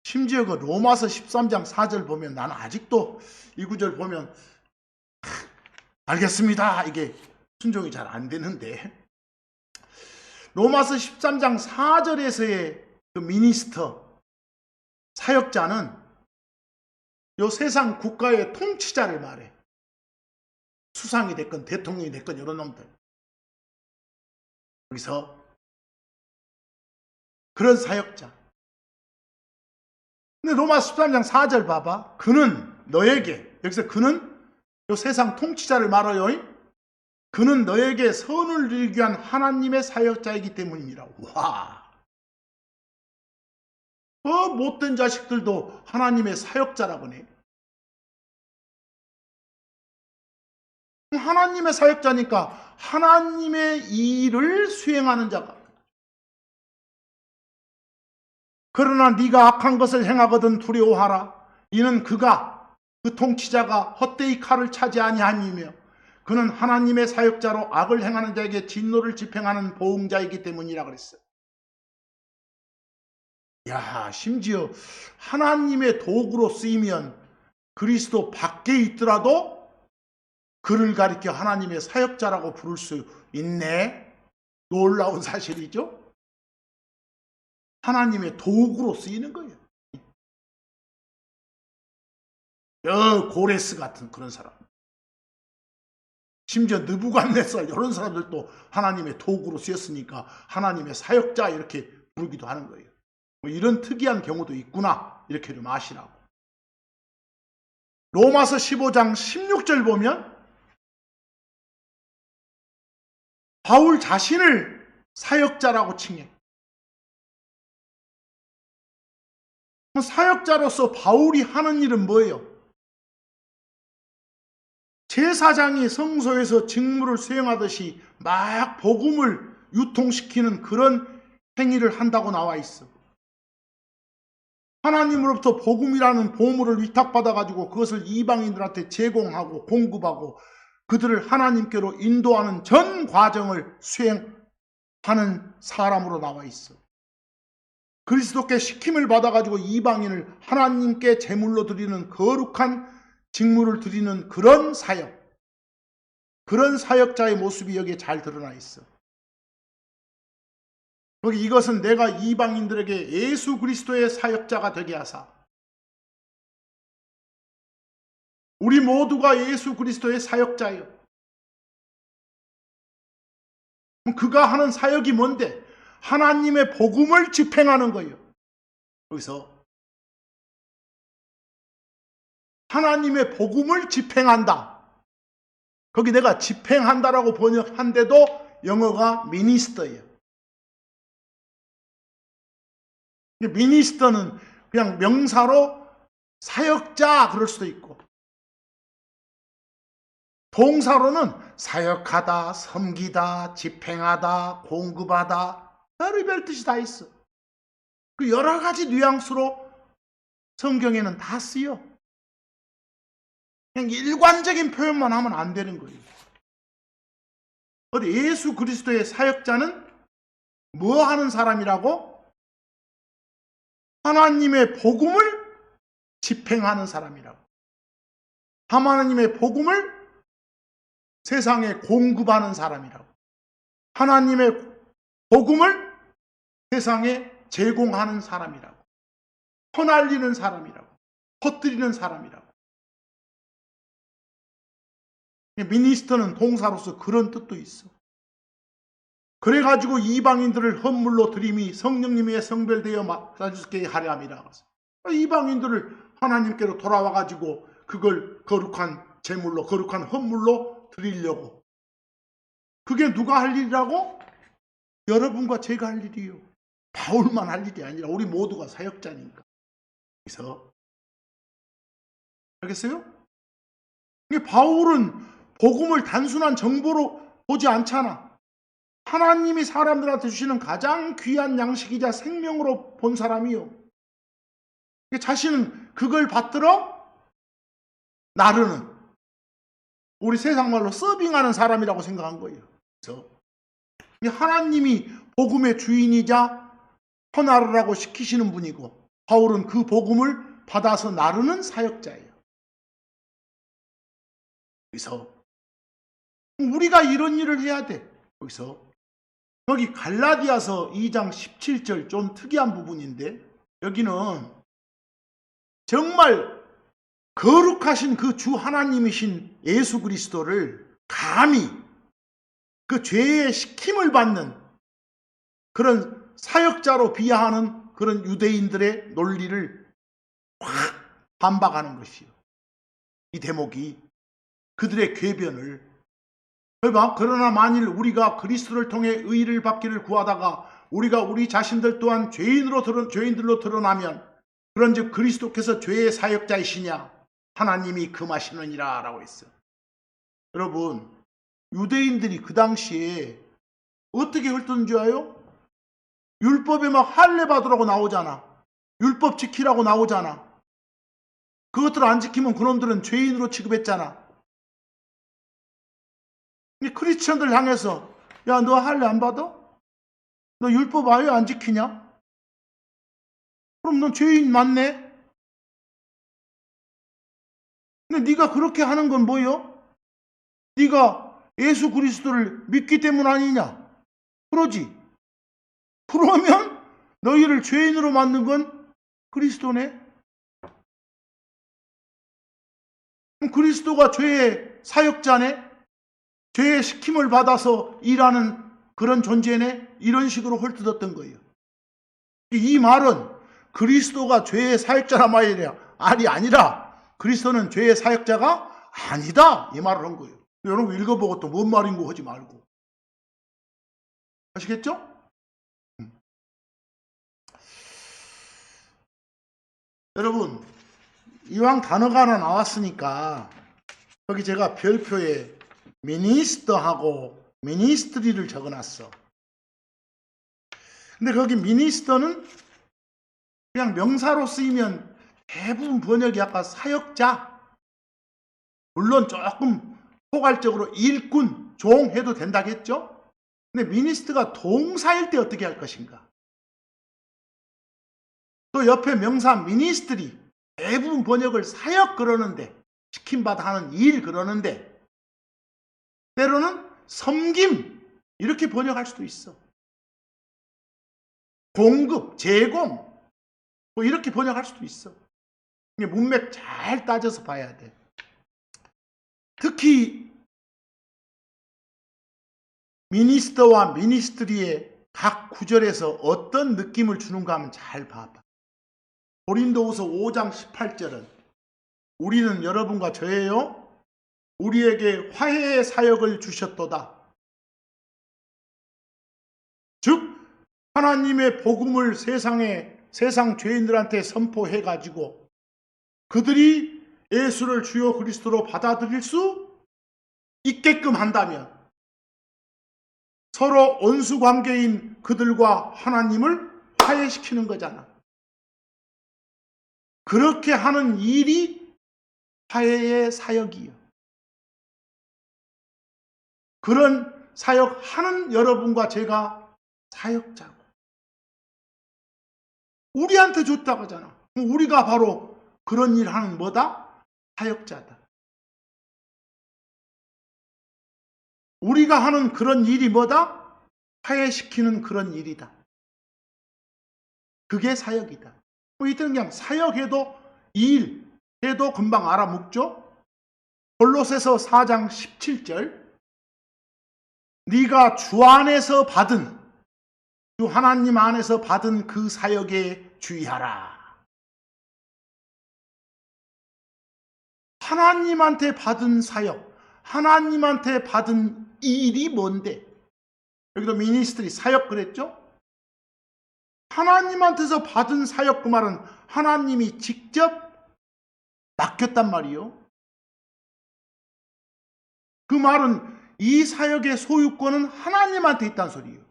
심지어 그 로마서 13장 4절 보면 나는 아직도 이 구절 보면 알겠습니다 이게 순종이 잘 안 되는데, 로마서 13장 4절에서의 그 미니스터 사역자는 요 세상 국가의 통치자를 말해. 수상이 됐건 대통령이 됐건 이런 놈들. 여기서 그런 사역자. 근데 로마 13장 4절 봐봐. 그는 너에게, 여기서 그는 요 세상 통치자를 말해요. 그는 너에게 선을 이루기 위한 하나님의 사역자이기 때문입니다. 와, 못된 자식들도 하나님의 사역자라고 하네. 하나님의 사역자니까 하나님의 일을 수행하는 자가. 그러나 네가 악한 것을 행하거든 두려워하라. 이는 그가, 그 통치자가 헛되이 칼을 차지 아니함이며 그는 하나님의 사역자로 악을 행하는 자에게 진노를 집행하는 보응자이기 때문이라 그랬어요. 야, 심지어 하나님의 도구로 쓰이면 그리스도 밖에 있더라도 그를 가리켜 하나님의 사역자라고 부를 수 있네. 놀라운 사실이죠. 하나님의 도구로 쓰이는 거예요. 고레스 같은 그런 사람, 심지어 느부갓네살 이런 사람들도 하나님의 도구로 쓰였으니까 하나님의 사역자 이렇게 부르기도 하는 거예요. 뭐 이런 특이한 경우도 있구나 이렇게 좀 아시라고. 로마서 15장 16절 보면 바울 자신을 사역자라고 칭해. 사역자로서 바울이 하는 일은 뭐예요? 제사장이 성소에서 직무를 수행하듯이 막 복음을 유통시키는 그런 행위를 한다고 나와 있어. 하나님으로부터 복음이라는 보물을 위탁받아가지고 그것을 이방인들한테 제공하고 공급하고 그들을 하나님께로 인도하는 전 과정을 수행하는 사람으로 나와 있어. 그리스도께 시킴을 받아가지고 이방인을 하나님께 제물로 드리는 거룩한 직무를 드리는 그런 사역, 그런 사역자의 모습이 여기에 잘 드러나 있어. 여기 이것은 내가 이방인들에게 예수 그리스도의 사역자가 되게 하사, 우리 모두가 예수 그리스도의 사역자예요. 그가 하는 사역이 뭔데? 하나님의 복음을 집행하는 거예요. 여기서 하나님의 복음을 집행한다. 거기 내가 집행한다라고 번역한데도 영어가 미니스터예요. 미니스터는 그냥 명사로 사역자 그럴 수도 있고, 동사로는 사역하다, 섬기다, 집행하다, 공급하다, 별의별 뜻이 다 있어. 그 여러 가지 뉘앙스로 성경에는 다 쓰여. 그냥 일관적인 표현만 하면 안 되는 거예요. 어디 예수 그리스도의 사역자는 뭐 하는 사람이라고? 하나님의 복음을 집행하는 사람이라고. 하나님의 복음을 세상에 공급하는 사람이라고. 하나님의 복음을 세상에 제공하는 사람이라고. 퍼날리는 사람이라고. 퍼뜨리는 사람이라고. 미니스터는 동사로서 그런 뜻도 있어. 그래가지고 이방인들을 헌물로 드림이 성령님의 성별되어 맞아주게 하려 함이라. 이방인들을 하나님께로 돌아와가지고 그걸 거룩한 제물로, 거룩한 헌물로 드리려고. 그게 누가 할 일이라고? 여러분과 제가 할 일이요. 바울만 할 일이 아니라 우리 모두가 사역자니까. 그래서 알겠어요? 바울은 복음을 단순한 정보로 보지 않잖아. 하나님이 사람들한테 주시는 가장 귀한 양식이자 생명으로 본 사람이요. 자신은 그걸 받들어 나르는, 우리 세상 말로 서빙하는 사람이라고 생각한 거예요. 그래서 하나님이 복음의 주인이자 퍼나르라고 시키시는 분이고, 바울은 그 복음을 받아서 나르는 사역자예요. 그래서 우리가 이런 일을 해야 돼. 여기서 여기 갈라디아서 2장 17절 좀 특이한 부분인데, 여기는 정말 거룩하신 그 주 하나님이신 예수 그리스도를 감히 그 죄의 시킴을 받는 그런 사역자로 비하하는 그런 유대인들의 논리를 확 반박하는 것이요. 이 대목이 그들의 궤변을. 그러나 만일 우리가 그리스도를 통해 의를 받기를 구하다가 우리가 우리 자신들 또한 죄인들로 드러나면 그런즉 그리스도께서 죄의 사역자이시냐? 하나님이 금하시느니라 라고 했어요. 여러분, 유대인들이 그 당시에 어떻게 헐뜯는 줄 알아요? 율법에 막 할례 받으라고 나오잖아. 율법 지키라고 나오잖아. 그것들을 안 지키면 그놈들은 죄인으로 취급했잖아. 이 크리스천들 향해서 야, 너 할례 안 받아? 너 율법 아예 안 지키냐? 그럼 넌 죄인 맞네? 근데 네가 그렇게 하는 건 뭐요? 네가 예수 그리스도를 믿기 때문 아니냐? 그러지. 그러면 너희를 죄인으로 만든 건 그리스도네? 그럼 그리스도가 죄의 사역자네? 죄의 시킴을 받아서 일하는 그런 존재네? 이런 식으로 헐뜯었던 거예요. 이 말은 그리스도가 죄의 사역자란 말이 아니라 그리스도는 죄의 사역자가 아니다, 이 말을 한 거예요. 여러분 읽어보고 또 뭔 말인 거 하지 말고. 아시겠죠? 여러분, 이왕 단어가 하나 나왔으니까 여기 제가 별표에 미니스터하고 미니스트리를 적어놨어. 근데 거기 미니스터는 그냥 명사로 쓰이면 대부분 번역이 아까 사역자, 물론 조금 포괄적으로 일꾼, 종 해도 된다겠죠? 근데 미니스트가 동사일 때 어떻게 할 것인가? 또 옆에 명사 미니스트리, 대부분 번역을 사역 그러는데, 시킴받아 하는 일 그러는데, 때로는 섬김 이렇게 번역할 수도 있어. 공급, 제공 뭐 이렇게 번역할 수도 있어. 문맥 잘 따져서 봐야 돼. 특히 미니스터와 미니스트리의 각 구절에서 어떤 느낌을 주는가 하면 잘 봐봐. 고린도후서 5장 18절은 우리는 여러분과 저예요. 우리에게 화해의 사역을 주셨도다. 즉 하나님의 복음을 세상 죄인들한테 선포해가지고 그들이 예수를 주요 그리스도로 받아들일 수 있게끔 한다면 서로 원수 관계인 그들과 하나님을 화해시키는 거잖아. 그렇게 하는 일이 화해의 사역이에요. 그런 사역하는 여러분과 제가 사역자고, 우리한테 줬다고 하잖아. 우리가 바로 그런 일 하는 뭐다? 사역자다. 우리가 하는 그런 일이 뭐다? 화해시키는 그런 일이다. 그게 사역이다. 이때는 그냥 사역해도, 이 일 해도 금방 알아먹죠. 골로새서 4장 17절, 네가 주 안에서 받은, 주 하나님 안에서 받은 그 사역에 주의하라. 하나님한테 받은 사역, 하나님한테 받은 이 일이 뭔데? 여기도 미니스트리 사역 그랬죠? 하나님한테서 받은 사역, 그 말은 하나님이 직접 맡겼단 말이요. 그 말은 이 사역의 소유권은 하나님한테 있다는 소리예요.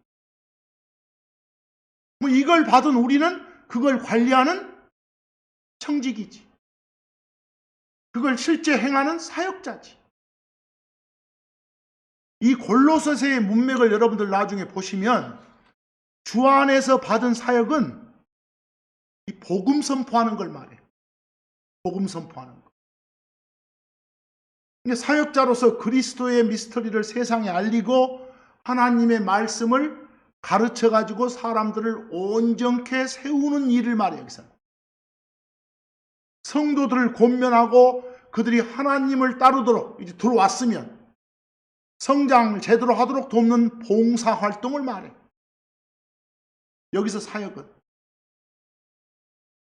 이걸 받은 우리는 그걸 관리하는 청직이지. 그걸 실제 행하는 사역자지. 이 골로새서의 문맥을 여러분들 나중에 보시면 주 안에서 받은 사역은 이 복음 선포하는 걸 말해요. 복음 선포하는 거. 사역자로서 그리스도의 미스터리를 세상에 알리고 하나님의 말씀을 가르쳐 가지고 사람들을 온전케 세우는 일을 말해요. 여기서 성도들을 권면하고 그들이 하나님을 따르도록 이제 들어왔으면 성장을 제대로 하도록 돕는 봉사 활동을 말해요. 여기서 사역은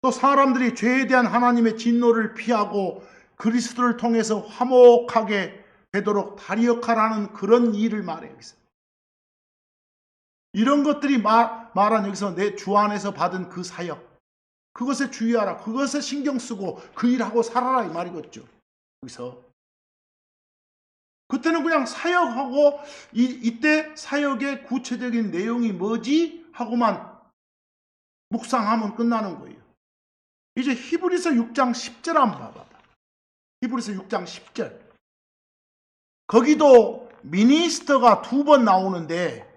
또 사람들이 죄에 대한 하나님의 진노를 피하고 그리스도를 통해서 화목하게 되도록 다리 역할하는 그런 일을 말해요. 여기서 이런 것들이 말한 여기서 내 주 안에서 받은 그 사역, 그것에 주의하라, 그것에 신경 쓰고 그 일하고 살아라 이 말이겠죠. 여기서 그때는 그냥 사역하고 이때 사역의 구체적인 내용이 뭐지 하고만 묵상하면 끝나는 거예요. 이제 히브리서 6장 10절 한번 봐봐. 히브리서 6장 10절. 거기도 미니스터가 2번 나오는데,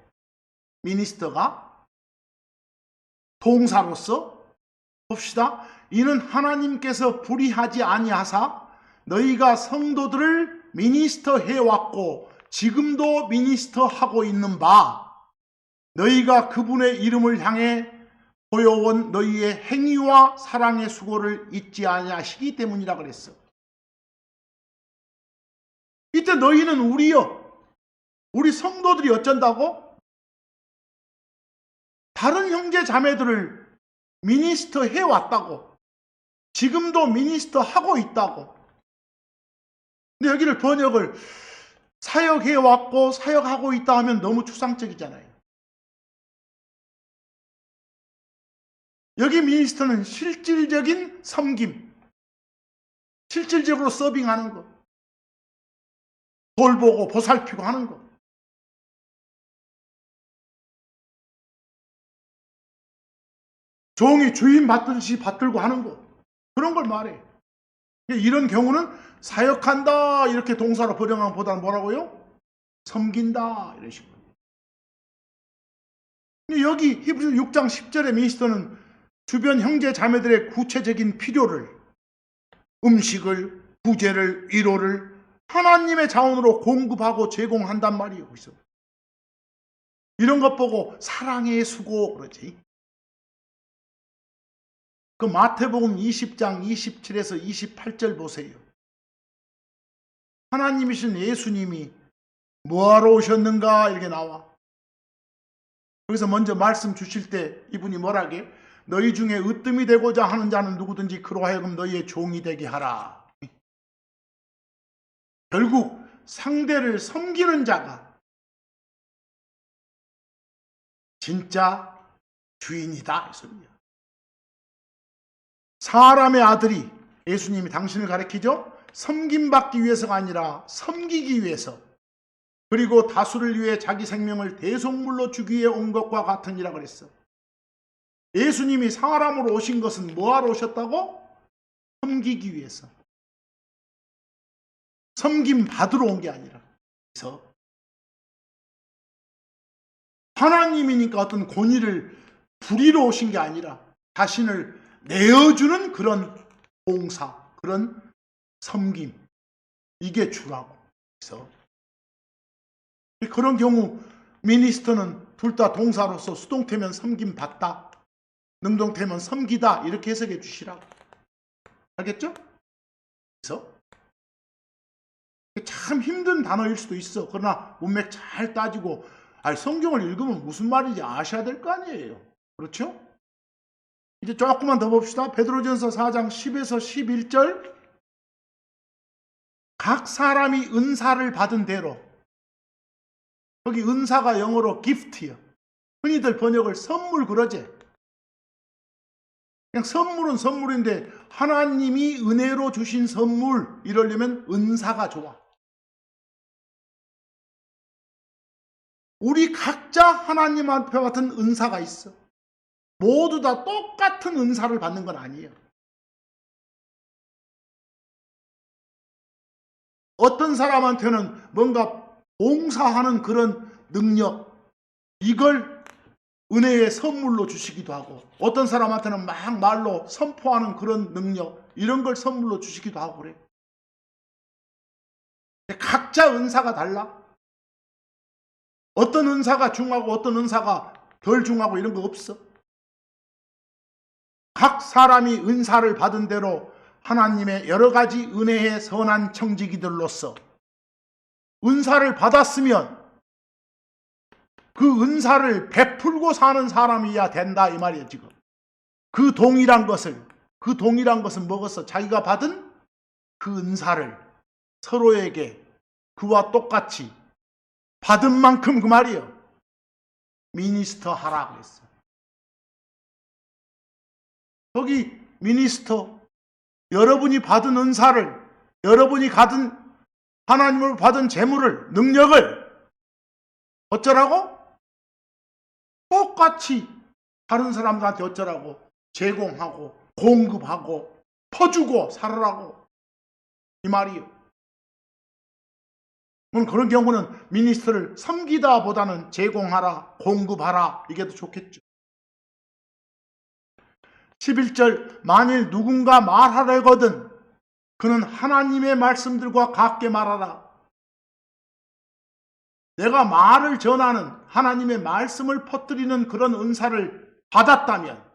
미니스터가 동사로서 봅시다. 이는 하나님께서 불의하지 아니하사 너희가 성도들을 미니스터 해왔고 지금도 미니스터 하고 있는 바, 너희가 그분의 이름을 향해 보여온 너희의 행위와 사랑의 수고를 잊지 아니하시기 때문이라 그랬어. 이때 너희는 우리 성도들이 어쩐다고? 다른 형제 자매들을 미니스터 해왔다고. 지금도 미니스터 하고 있다고. 근데 여기를 번역을 사역해왔고 사역하고 있다 하면 너무 추상적이잖아요. 여기 미니스터는 실질적인 섬김, 실질적으로 서빙하는 것, 돌보고 보살피고 하는 것. 종이 주인 받듯이 받들고 하는 것. 그런 걸 말해. 이런 경우는 사역한다 이렇게 동사로 번역하는 것보다는 뭐라고요? 섬긴다 이런 식으로. 여기 히브리서 6장 10절의 미니스터는 주변 형제 자매들의 구체적인 필요를, 음식을, 구제를, 위로를 하나님의 자원으로 공급하고 제공한단 말이에요. 그래서 이런 것 보고 사랑의 수고 그러지. 그 마태복음 20장 27에서 28절 보세요. 하나님이신 예수님이 뭐하러 오셨는가 이렇게 나와. 여기서 먼저 말씀 주실 때 이분이 뭐라게? 너희 중에 으뜸이 되고자 하는 자는 누구든지 그로 하여금 너희의 종이 되게 하라. 결국 상대를 섬기는 자가 진짜 주인이다 이 소리야. 사람의 아들이, 예수님이 당신을 가리키죠. 섬김받기 위해서가 아니라 섬기기 위해서, 그리고 다수를 위해 자기 생명을 대속물로 주기 위해 온 것과 같으니라 그랬어. 예수님이 사람으로 오신 것은 뭐하러 오셨다고? 섬기기 위해서. 섬김 받으러 온 게 아니라. 그래서 하나님이니까 어떤 권위를 부리러 오신 게 아니라 자신을 내어주는 그런 봉사, 그런 섬김, 이게 주라고. 그래서 그런 경우 미니스터는 둘 다 동사로서 수동태면 섬김 받다, 능동태면 섬기다 이렇게 해석해 주시라고. 알겠죠? 그래서 참 힘든 단어일 수도 있어. 그러나 문맥 잘 따지고 성경을 읽으면 무슨 말인지 아셔야 될 거 아니에요. 그렇죠? 이제 조금만 더 봅시다. 베드로전서 4장 10에서 11절. 각 사람이 은사를 받은 대로, 거기 은사가 영어로 gift야. 흔히들 번역을 선물 그러지. 그냥 선물은 선물인데 하나님이 은혜로 주신 선물 이러려면 은사가 좋아. 우리 각자 하나님 앞에 같은 은사가 있어. 모두 다 똑같은 은사를 받는 건 아니에요. 어떤 사람한테는 뭔가 봉사하는 그런 능력, 이걸 은혜의 선물로 주시기도 하고, 어떤 사람한테는 막 말로 선포하는 그런 능력, 이런 걸 선물로 주시기도 하고 그래. 각자 은사가 달라. 어떤 은사가 중하고 어떤 은사가 덜 중하고 이런 거 없어. 각 사람이 은사를 받은 대로 하나님의 여러 가지 은혜의 선한 청지기들로서 은사를 받았으면 그 은사를 베풀고 사는 사람이야 된다 이 말이에요. 지금 그 동일한 것은 먹어서 자기가 받은 그 은사를 서로에게 그와 똑같이 받은 만큼 그 말이에요. 미니스터 하라 그랬어. 거기 미니스터, 여러분이 받은 은사를, 여러분이 받은 하나님을 받은 재물을, 능력을 어쩌라고? 똑같이 다른 사람들한테 어쩌라고? 제공하고 공급하고 퍼주고 살아라고 이 말이에요. 그런 경우는 미니스터를 섬기다 보다는 제공하라, 공급하라 이게 더 좋겠죠. 11절 만일 누군가 말하려거든 그는 하나님의 말씀들과 같게 말하라. 내가 말을 전하는 하나님의 말씀을 퍼뜨리는 그런 은사를 받았다면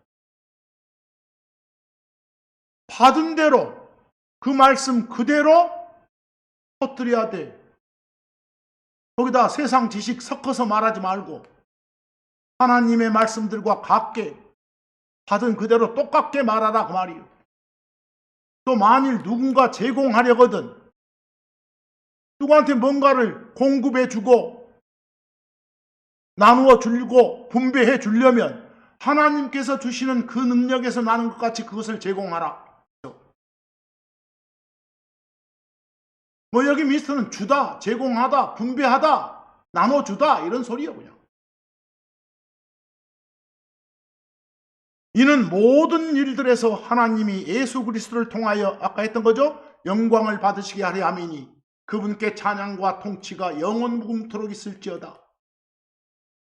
받은 대로 그 말씀 그대로 퍼뜨려야 돼. 거기다 세상 지식 섞어서 말하지 말고 하나님의 말씀들과 같게 받은 그대로 똑같게 말하라 그 말이에요. 또 만일 누군가 제공하려거든 누구한테 뭔가를 공급해 주고 나누어 주고 분배해 주려면 하나님께서 주시는 그 능력에서 나는 것 같이 그것을 제공하라. 여기 미스터는 주다, 제공하다, 분배하다, 나눠주다 이런 소리예요 그냥. 이는 모든 일들에서 하나님이 예수 그리스도를 통하여 아까 했던 거죠. 영광을 받으시게 하려 함이니 그분께 찬양과 통치가 영원 무궁토록 있을지어다.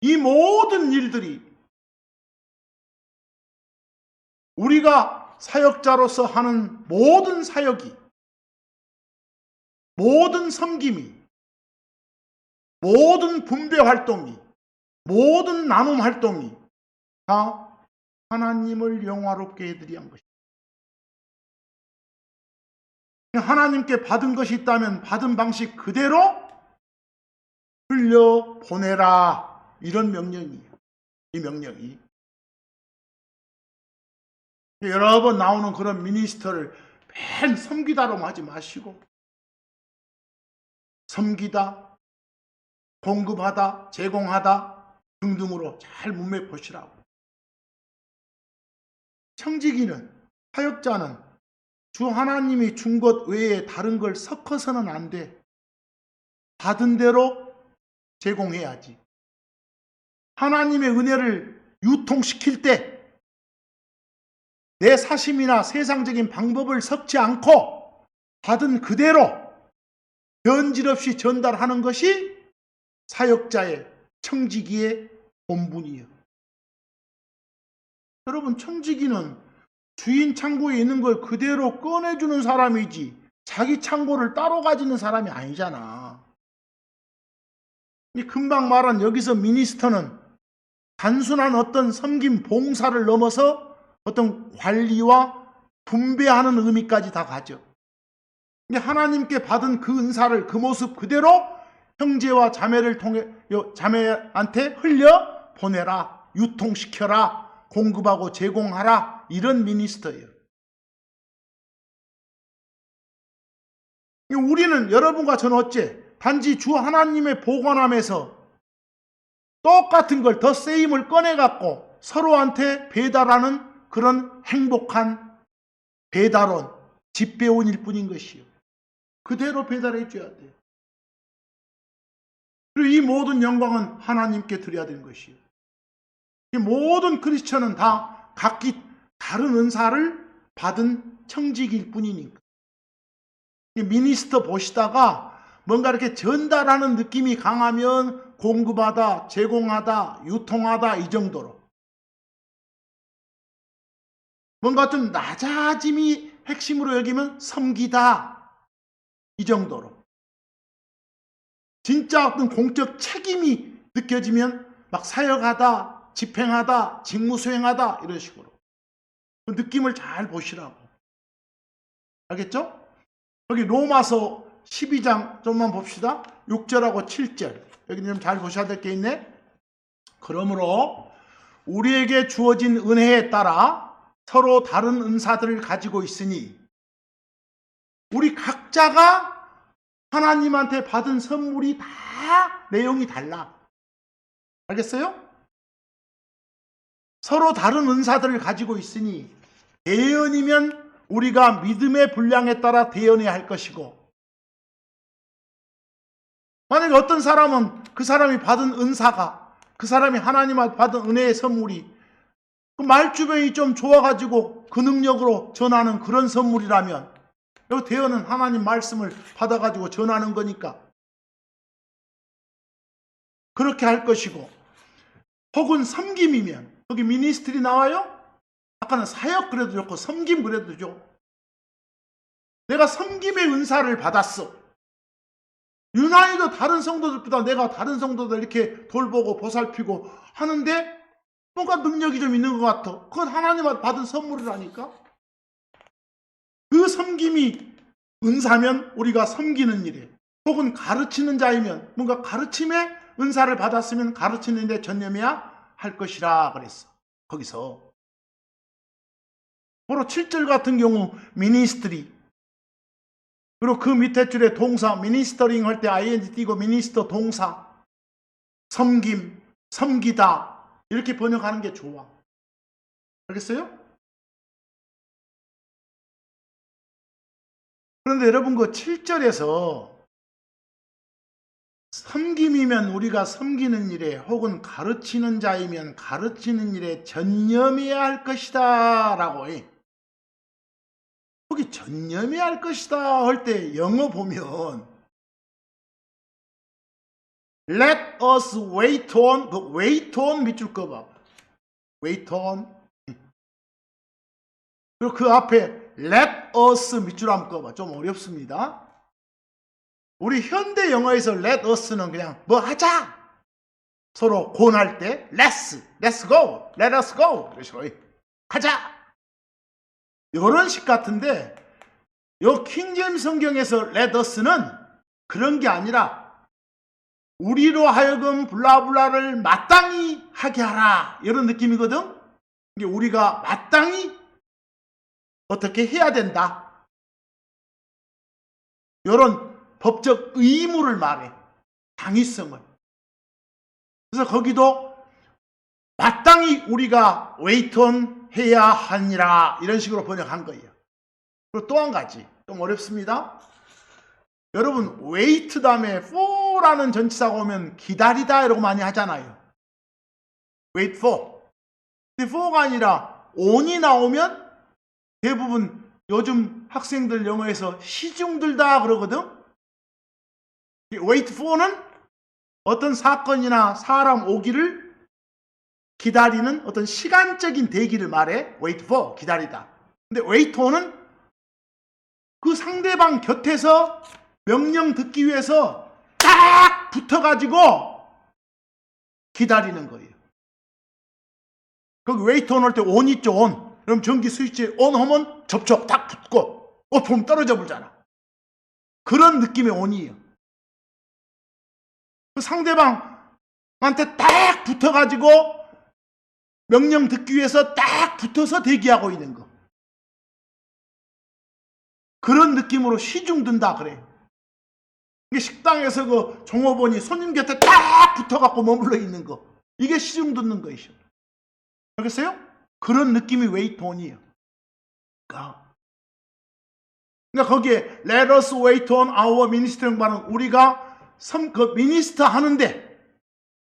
이 모든 일들이 우리가 사역자로서 하는 모든 사역이, 모든 섬김이, 모든 분배 활동이, 모든 나눔 활동이 다 하나님을 영화롭게 해드리기 위한 것입니다. 하나님께 받은 것이 있다면 받은 방식 그대로 흘려보내라 이런 명령이에요. 이 명령이 여러 번 나오는 그런 미니스터를 맨 섬기다로만 하지 마시고 섬기다, 공급하다, 제공하다 등등으로 잘 문맥 보시라고. 청지기는, 사역자는 주 하나님이 준 것 외에 다른 걸 섞어서는 안 돼. 받은 대로 제공해야지. 하나님의 은혜를 유통시킬 때 내 사심이나 세상적인 방법을 섞지 않고 받은 그대로 변질 없이 전달하는 것이 사역자의 청지기의 본분이요. 여러분, 청지기는 주인 창고에 있는 걸 그대로 꺼내주는 사람이지 자기 창고를 따로 가지는 사람이 아니잖아. 금방 말한 여기서 미니스터는 단순한 어떤 섬김 봉사를 넘어서 어떤 관리와 분배하는 의미까지 다 가져. 하나님께 받은 그 은사를 그 모습 그대로 형제와 자매를 통해 자매한테 흘려 보내라, 유통시켜라, 공급하고 제공하라, 이런 미니스터예요. 우리는 여러분과 저는 어째 단지 주 하나님의 보관함에서 똑같은 걸 더 세임을 꺼내갖고 서로한테 배달하는 그런 행복한 배달원, 집배원일 뿐인 것이요. 그대로 배달해 줘야 돼요. 그리고 이 모든 영광은 하나님께 드려야 되는 것이요. 이 모든 크리스천은 다 각기 다른 은사를 받은 청직일 뿐이니까. 미니스터 보시다가 뭔가 이렇게 전달하는 느낌이 강하면 공급하다, 제공하다, 유통하다, 이 정도로. 뭔가 좀 낮아짐이 핵심으로 여기면 섬기다, 이 정도로. 진짜 어떤 공적 책임이 느껴지면 막 사역하다, 집행하다, 직무 수행하다, 이런 식으로. 그 느낌을 잘 보시라고. 알겠죠? 여기 로마서 12장 좀만 봅시다. 6절하고 7절. 여기 좀 잘 보셔야 될 게 있네. 그러므로 우리에게 주어진 은혜에 따라 서로 다른 은사들을 가지고 있으니 우리 각자가 하나님한테 받은 선물이 다 내용이 달라. 알겠어요? 서로 다른 은사들을 가지고 있으니 대언이면 우리가 믿음의 분량에 따라 대언해야 할 것이고, 만약에 어떤 사람은 그 사람이 받은 은사가, 그 사람이 하나님한테 받은 은혜의 선물이 그 말주변이 좀 좋아가지고 그 능력으로 전하는 그런 선물이라면, 여기 대언은 하나님 말씀을 받아가지고 전하는 거니까 그렇게 할 것이고, 혹은 섬김이면, 여기 미니스트리 나와요? 아까는 사역 그래도 좋고 섬김 그래도 좋고, 내가 섬김의 은사를 받았어. 유난히도 다른 성도들보다 내가 다른 성도들 이렇게 돌보고 보살피고 하는데 뭔가 능력이 좀 있는 것 같아. 그건 하나님한테 받은 선물이라니까. 그 섬김이 은사면 우리가 섬기는 일에, 혹은 가르치는 자이면 뭔가 가르침의 은사를 받았으면 가르치는 데 전념해야 할 것이라 그랬어. 거기서 바로 7절 같은 경우 미니스트리, 그리고 그 밑에 줄에 동사, 미니스터링 할 때 ing 띄고 미니스터 동사, 섬김, 섬기다, 이렇게 번역하는 게 좋아. 알겠어요? 그런데 여러분 그 7절에서 섬김이면 우리가 섬기는 일에, 혹은 가르치는 자이면 가르치는 일에 전념해야 할 것이다 라고 해. 거기 전념해야 할 것이다 할 때 영어 보면 Let us wait on, 그 wait on 밑줄 꺼봐. wait on. 그리고 그 앞에 let us 밑줄 한번 꺼봐. 좀 어렵습니다. 우리 현대 영어에서 let us는 그냥 뭐 하자, 서로 고할 때 let's go, let us go, 가자, 이런 식 같은데, 요 킹제임스 성경에서 let us는 그런 게 아니라 우리로 하여금 블라블라를 마땅히 하게 하라, 이런 느낌이거든. 이게 우리가 마땅히 어떻게 해야 된다, 이런 법적 의무를 말해. 당위성을. 그래서 거기도 마땅히 우리가 웨이턴 해야 하니라, 이런 식으로 번역한 거예요. 그리고 또 한 가지 좀 어렵습니다. 여러분 wait 다음에 for라는 전치사가 오면 기다리다 이러고 많이 하잖아요. wait for. 근데 for가 아니라 on이 나오면 대부분 요즘 학생들 영어에서 시중들다 그러거든. wait for는 어떤 사건이나 사람 오기를 기다리는 어떤 시간적인 대기를 말해. wait for, 기다리다. 근데 wait on은 그 상대방 곁에서 명령 듣기 위해서 딱 붙어가지고 기다리는 거예요. 거기 wait on 할 때 on 있죠, on. 그럼 전기 스위치 on 하면 접촉 딱 붙고 보면 떨어져 버리잖아. 그런 느낌의 on이에요. 그 상대방한테 딱 붙어가지고 명령 듣기 위해서 딱 붙어서 대기하고 있는 거. 그런 느낌으로 시중 든다 그래. 이게 식당에서 그 종업원이 손님 곁에 딱 붙어갖고 머물러 있는 거. 이게 시중 듣는 거이죠. 알겠어요? 그런 느낌이 wait on이에요. 그러니까 거기에 let us wait on our minister 말은 우리가 그 미니스터 하는데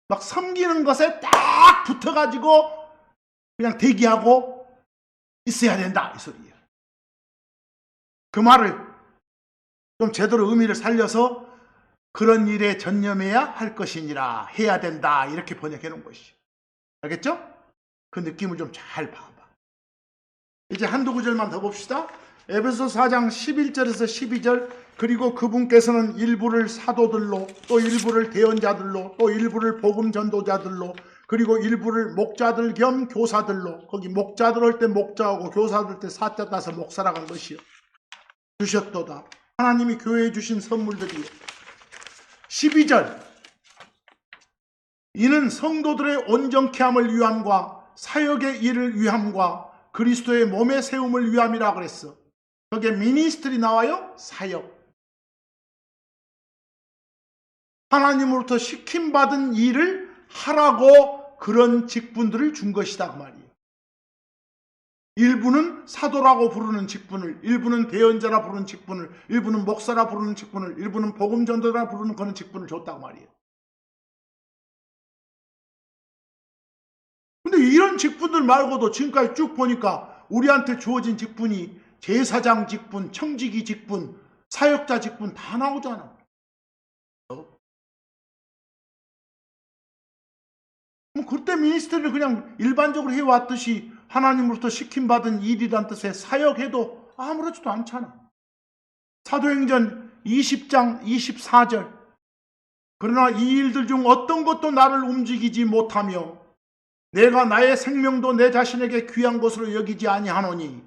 막 섬기는 것에 딱 붙어가지고 그냥 대기하고 있어야 된다 이 소리예요. 그 말을 좀 제대로 의미를 살려서 그런 일에 전념해야 할 것이니라 해야 된다 이렇게 번역해 놓은 것이죠. 알겠죠? 그 느낌을 좀 잘 봐봐. 이제 한두 구절만 더 봅시다. 에베소 4장 11절에서 12절 그리고 그분께서는 일부를 사도들로 또 일부를 대언자들로 또 일부를 복음 전도자들로 그리고 일부를 목자들 겸 교사들로 거기 목자들 할 때 목자하고 교사들 할 때 사자 따서 목사라고 한 것이요. 주셨도다. 하나님이 교회에 주신 선물들이요. 12절 이는 성도들의 온전케 함을 위함과 사역의 일을 위함과 그리스도의 몸의 세움을 위함이라 그랬어. 거기에 미니스트리 나와요. 사역. 하나님으로부터 시킴받은 일을 하라고 그런 직분들을 준 것이다 그 말이에요. 일부는 사도라고 부르는 직분을, 일부는 대언자라 부르는 직분을, 일부는 목사라 부르는 직분을, 일부는 복음 전도라 부르는 그런 직분을 줬다고 말이에요. 근데 이런 직분들 말고도 지금까지 쭉 보니까 우리한테 주어진 직분이 제사장 직분, 청지기 직분, 사역자 직분 다 나오잖아. 그때 미니스트리를 그냥 일반적으로 해왔듯이 하나님으로부터 시킴받은 일이란 뜻의 사역해도 아무렇지도 않잖아. 사도행전 20장 24절 그러나 이 일들 중 어떤 것도 나를 움직이지 못하며 내가 나의 생명도 내 자신에게 귀한 것으로 여기지 아니하노니.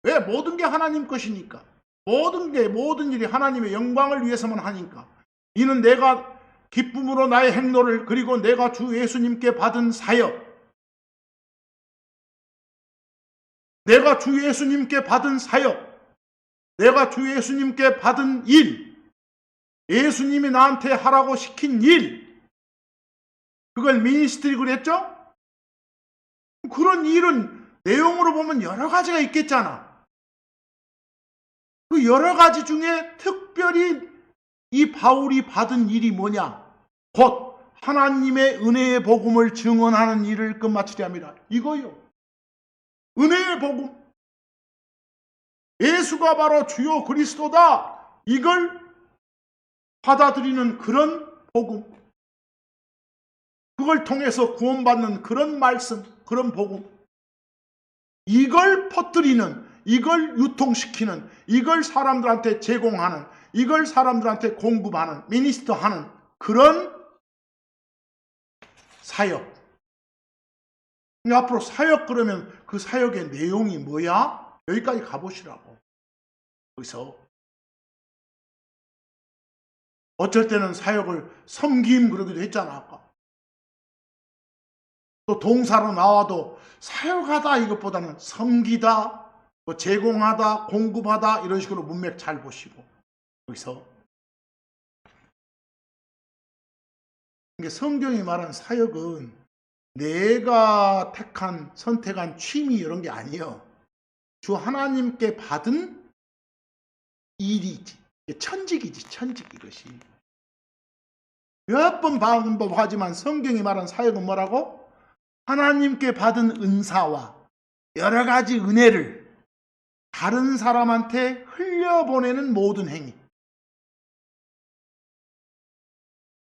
왜? 모든 게 하나님 것이니까. 모든 일이 하나님의 영광을 위해서만 하니까. 이는 내가 기쁨으로 나의 행로를 그리고 내가 주 예수님께 받은 사역 내가 주 예수님께 받은 일 예수님이 나한테 하라고 시킨 일 그걸 미니스트리 그랬죠? 그런 일은 내용으로 보면 여러 가지가 있겠잖아. 그 여러 가지 중에 특별히 이 바울이 받은 일이 뭐냐? 곧 하나님의 은혜의 복음을 증언하는 일을 끝마치려 함이라. 이거요. 은혜의 복음. 예수가 바로 주요 그리스도다. 이걸 받아들이는 그런 복음. 그걸 통해서 구원받는 그런 말씀, 그런 복음. 이걸 퍼뜨리는, 이걸 유통시키는, 이걸 사람들한테 제공하는, 이걸 사람들한테 공급하는, 미니스터하는 그런 사역. 앞으로 사역 그러면 그 사역의 내용이 뭐야? 여기까지 가보시라고. 여기서 어쩔 때는 사역을 섬김 그러기도 했잖아 아까. 또 동사로 나와도 사역하다 이것보다는 섬기다, 뭐 제공하다, 공급하다 이런 식으로 문맥 잘 보시고 여기서 성경이 말한 사역은 내가 택한 선택한 취미 이런 게 아니에요. 주 하나님께 받은 일이지. 천직이지 천직 이것이. 몇 번 반복하지만 성경이 말한 사역은 뭐라고? 하나님께 받은 은사와 여러 가지 은혜를 다른 사람한테 흘려보내는 모든 행위.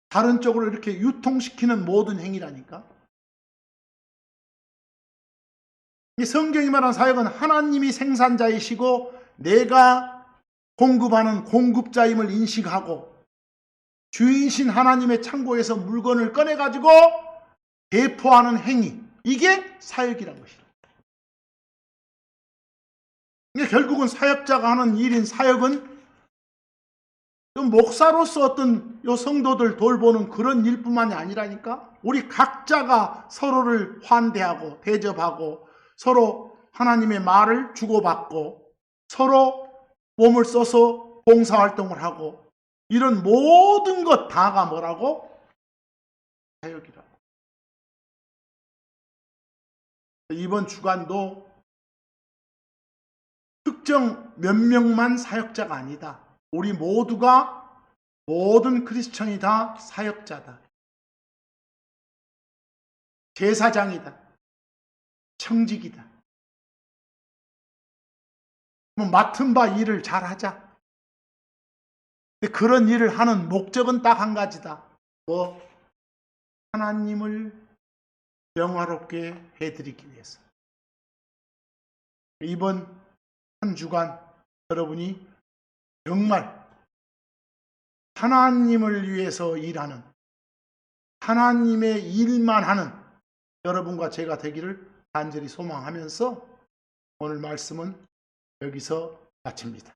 다른 쪽으로 이렇게 유통시키는 모든 행위라니까. 이 성경이 말하는 사역은 하나님이 생산자이시고 내가 공급하는 공급자임을 인식하고 주인신 하나님의 창고에서 물건을 꺼내가지고 배포하는 행위, 이게 사역이란 것이다. 그러니까 결국은 사역자가 하는 일인 사역은 목사로서 어떤 요 성도들 돌보는 그런 일뿐만이 아니라니까. 우리 각자가 서로를 환대하고 대접하고 서로 하나님의 말을 주고받고 서로 몸을 써서 봉사활동을 하고 이런 모든 것 다가 뭐라고? 사역이라고. 이번 주간도 특정 몇 명만 사역자가 아니다. 우리 모두가 모든 크리스천이 다 사역자다. 제사장이다. 청직이다. 맡은 바 일을 잘하자. 근데 그런 일을 하는 목적은 딱 한 가지다. 하나님을 영화롭게 해드리기 위해서. 이번 한 주간 여러분이 정말 하나님을 위해서 일하는, 하나님의 일만 하는 여러분과 제가 되기를 간절히 소망하면서 오늘 말씀은 여기서 마칩니다.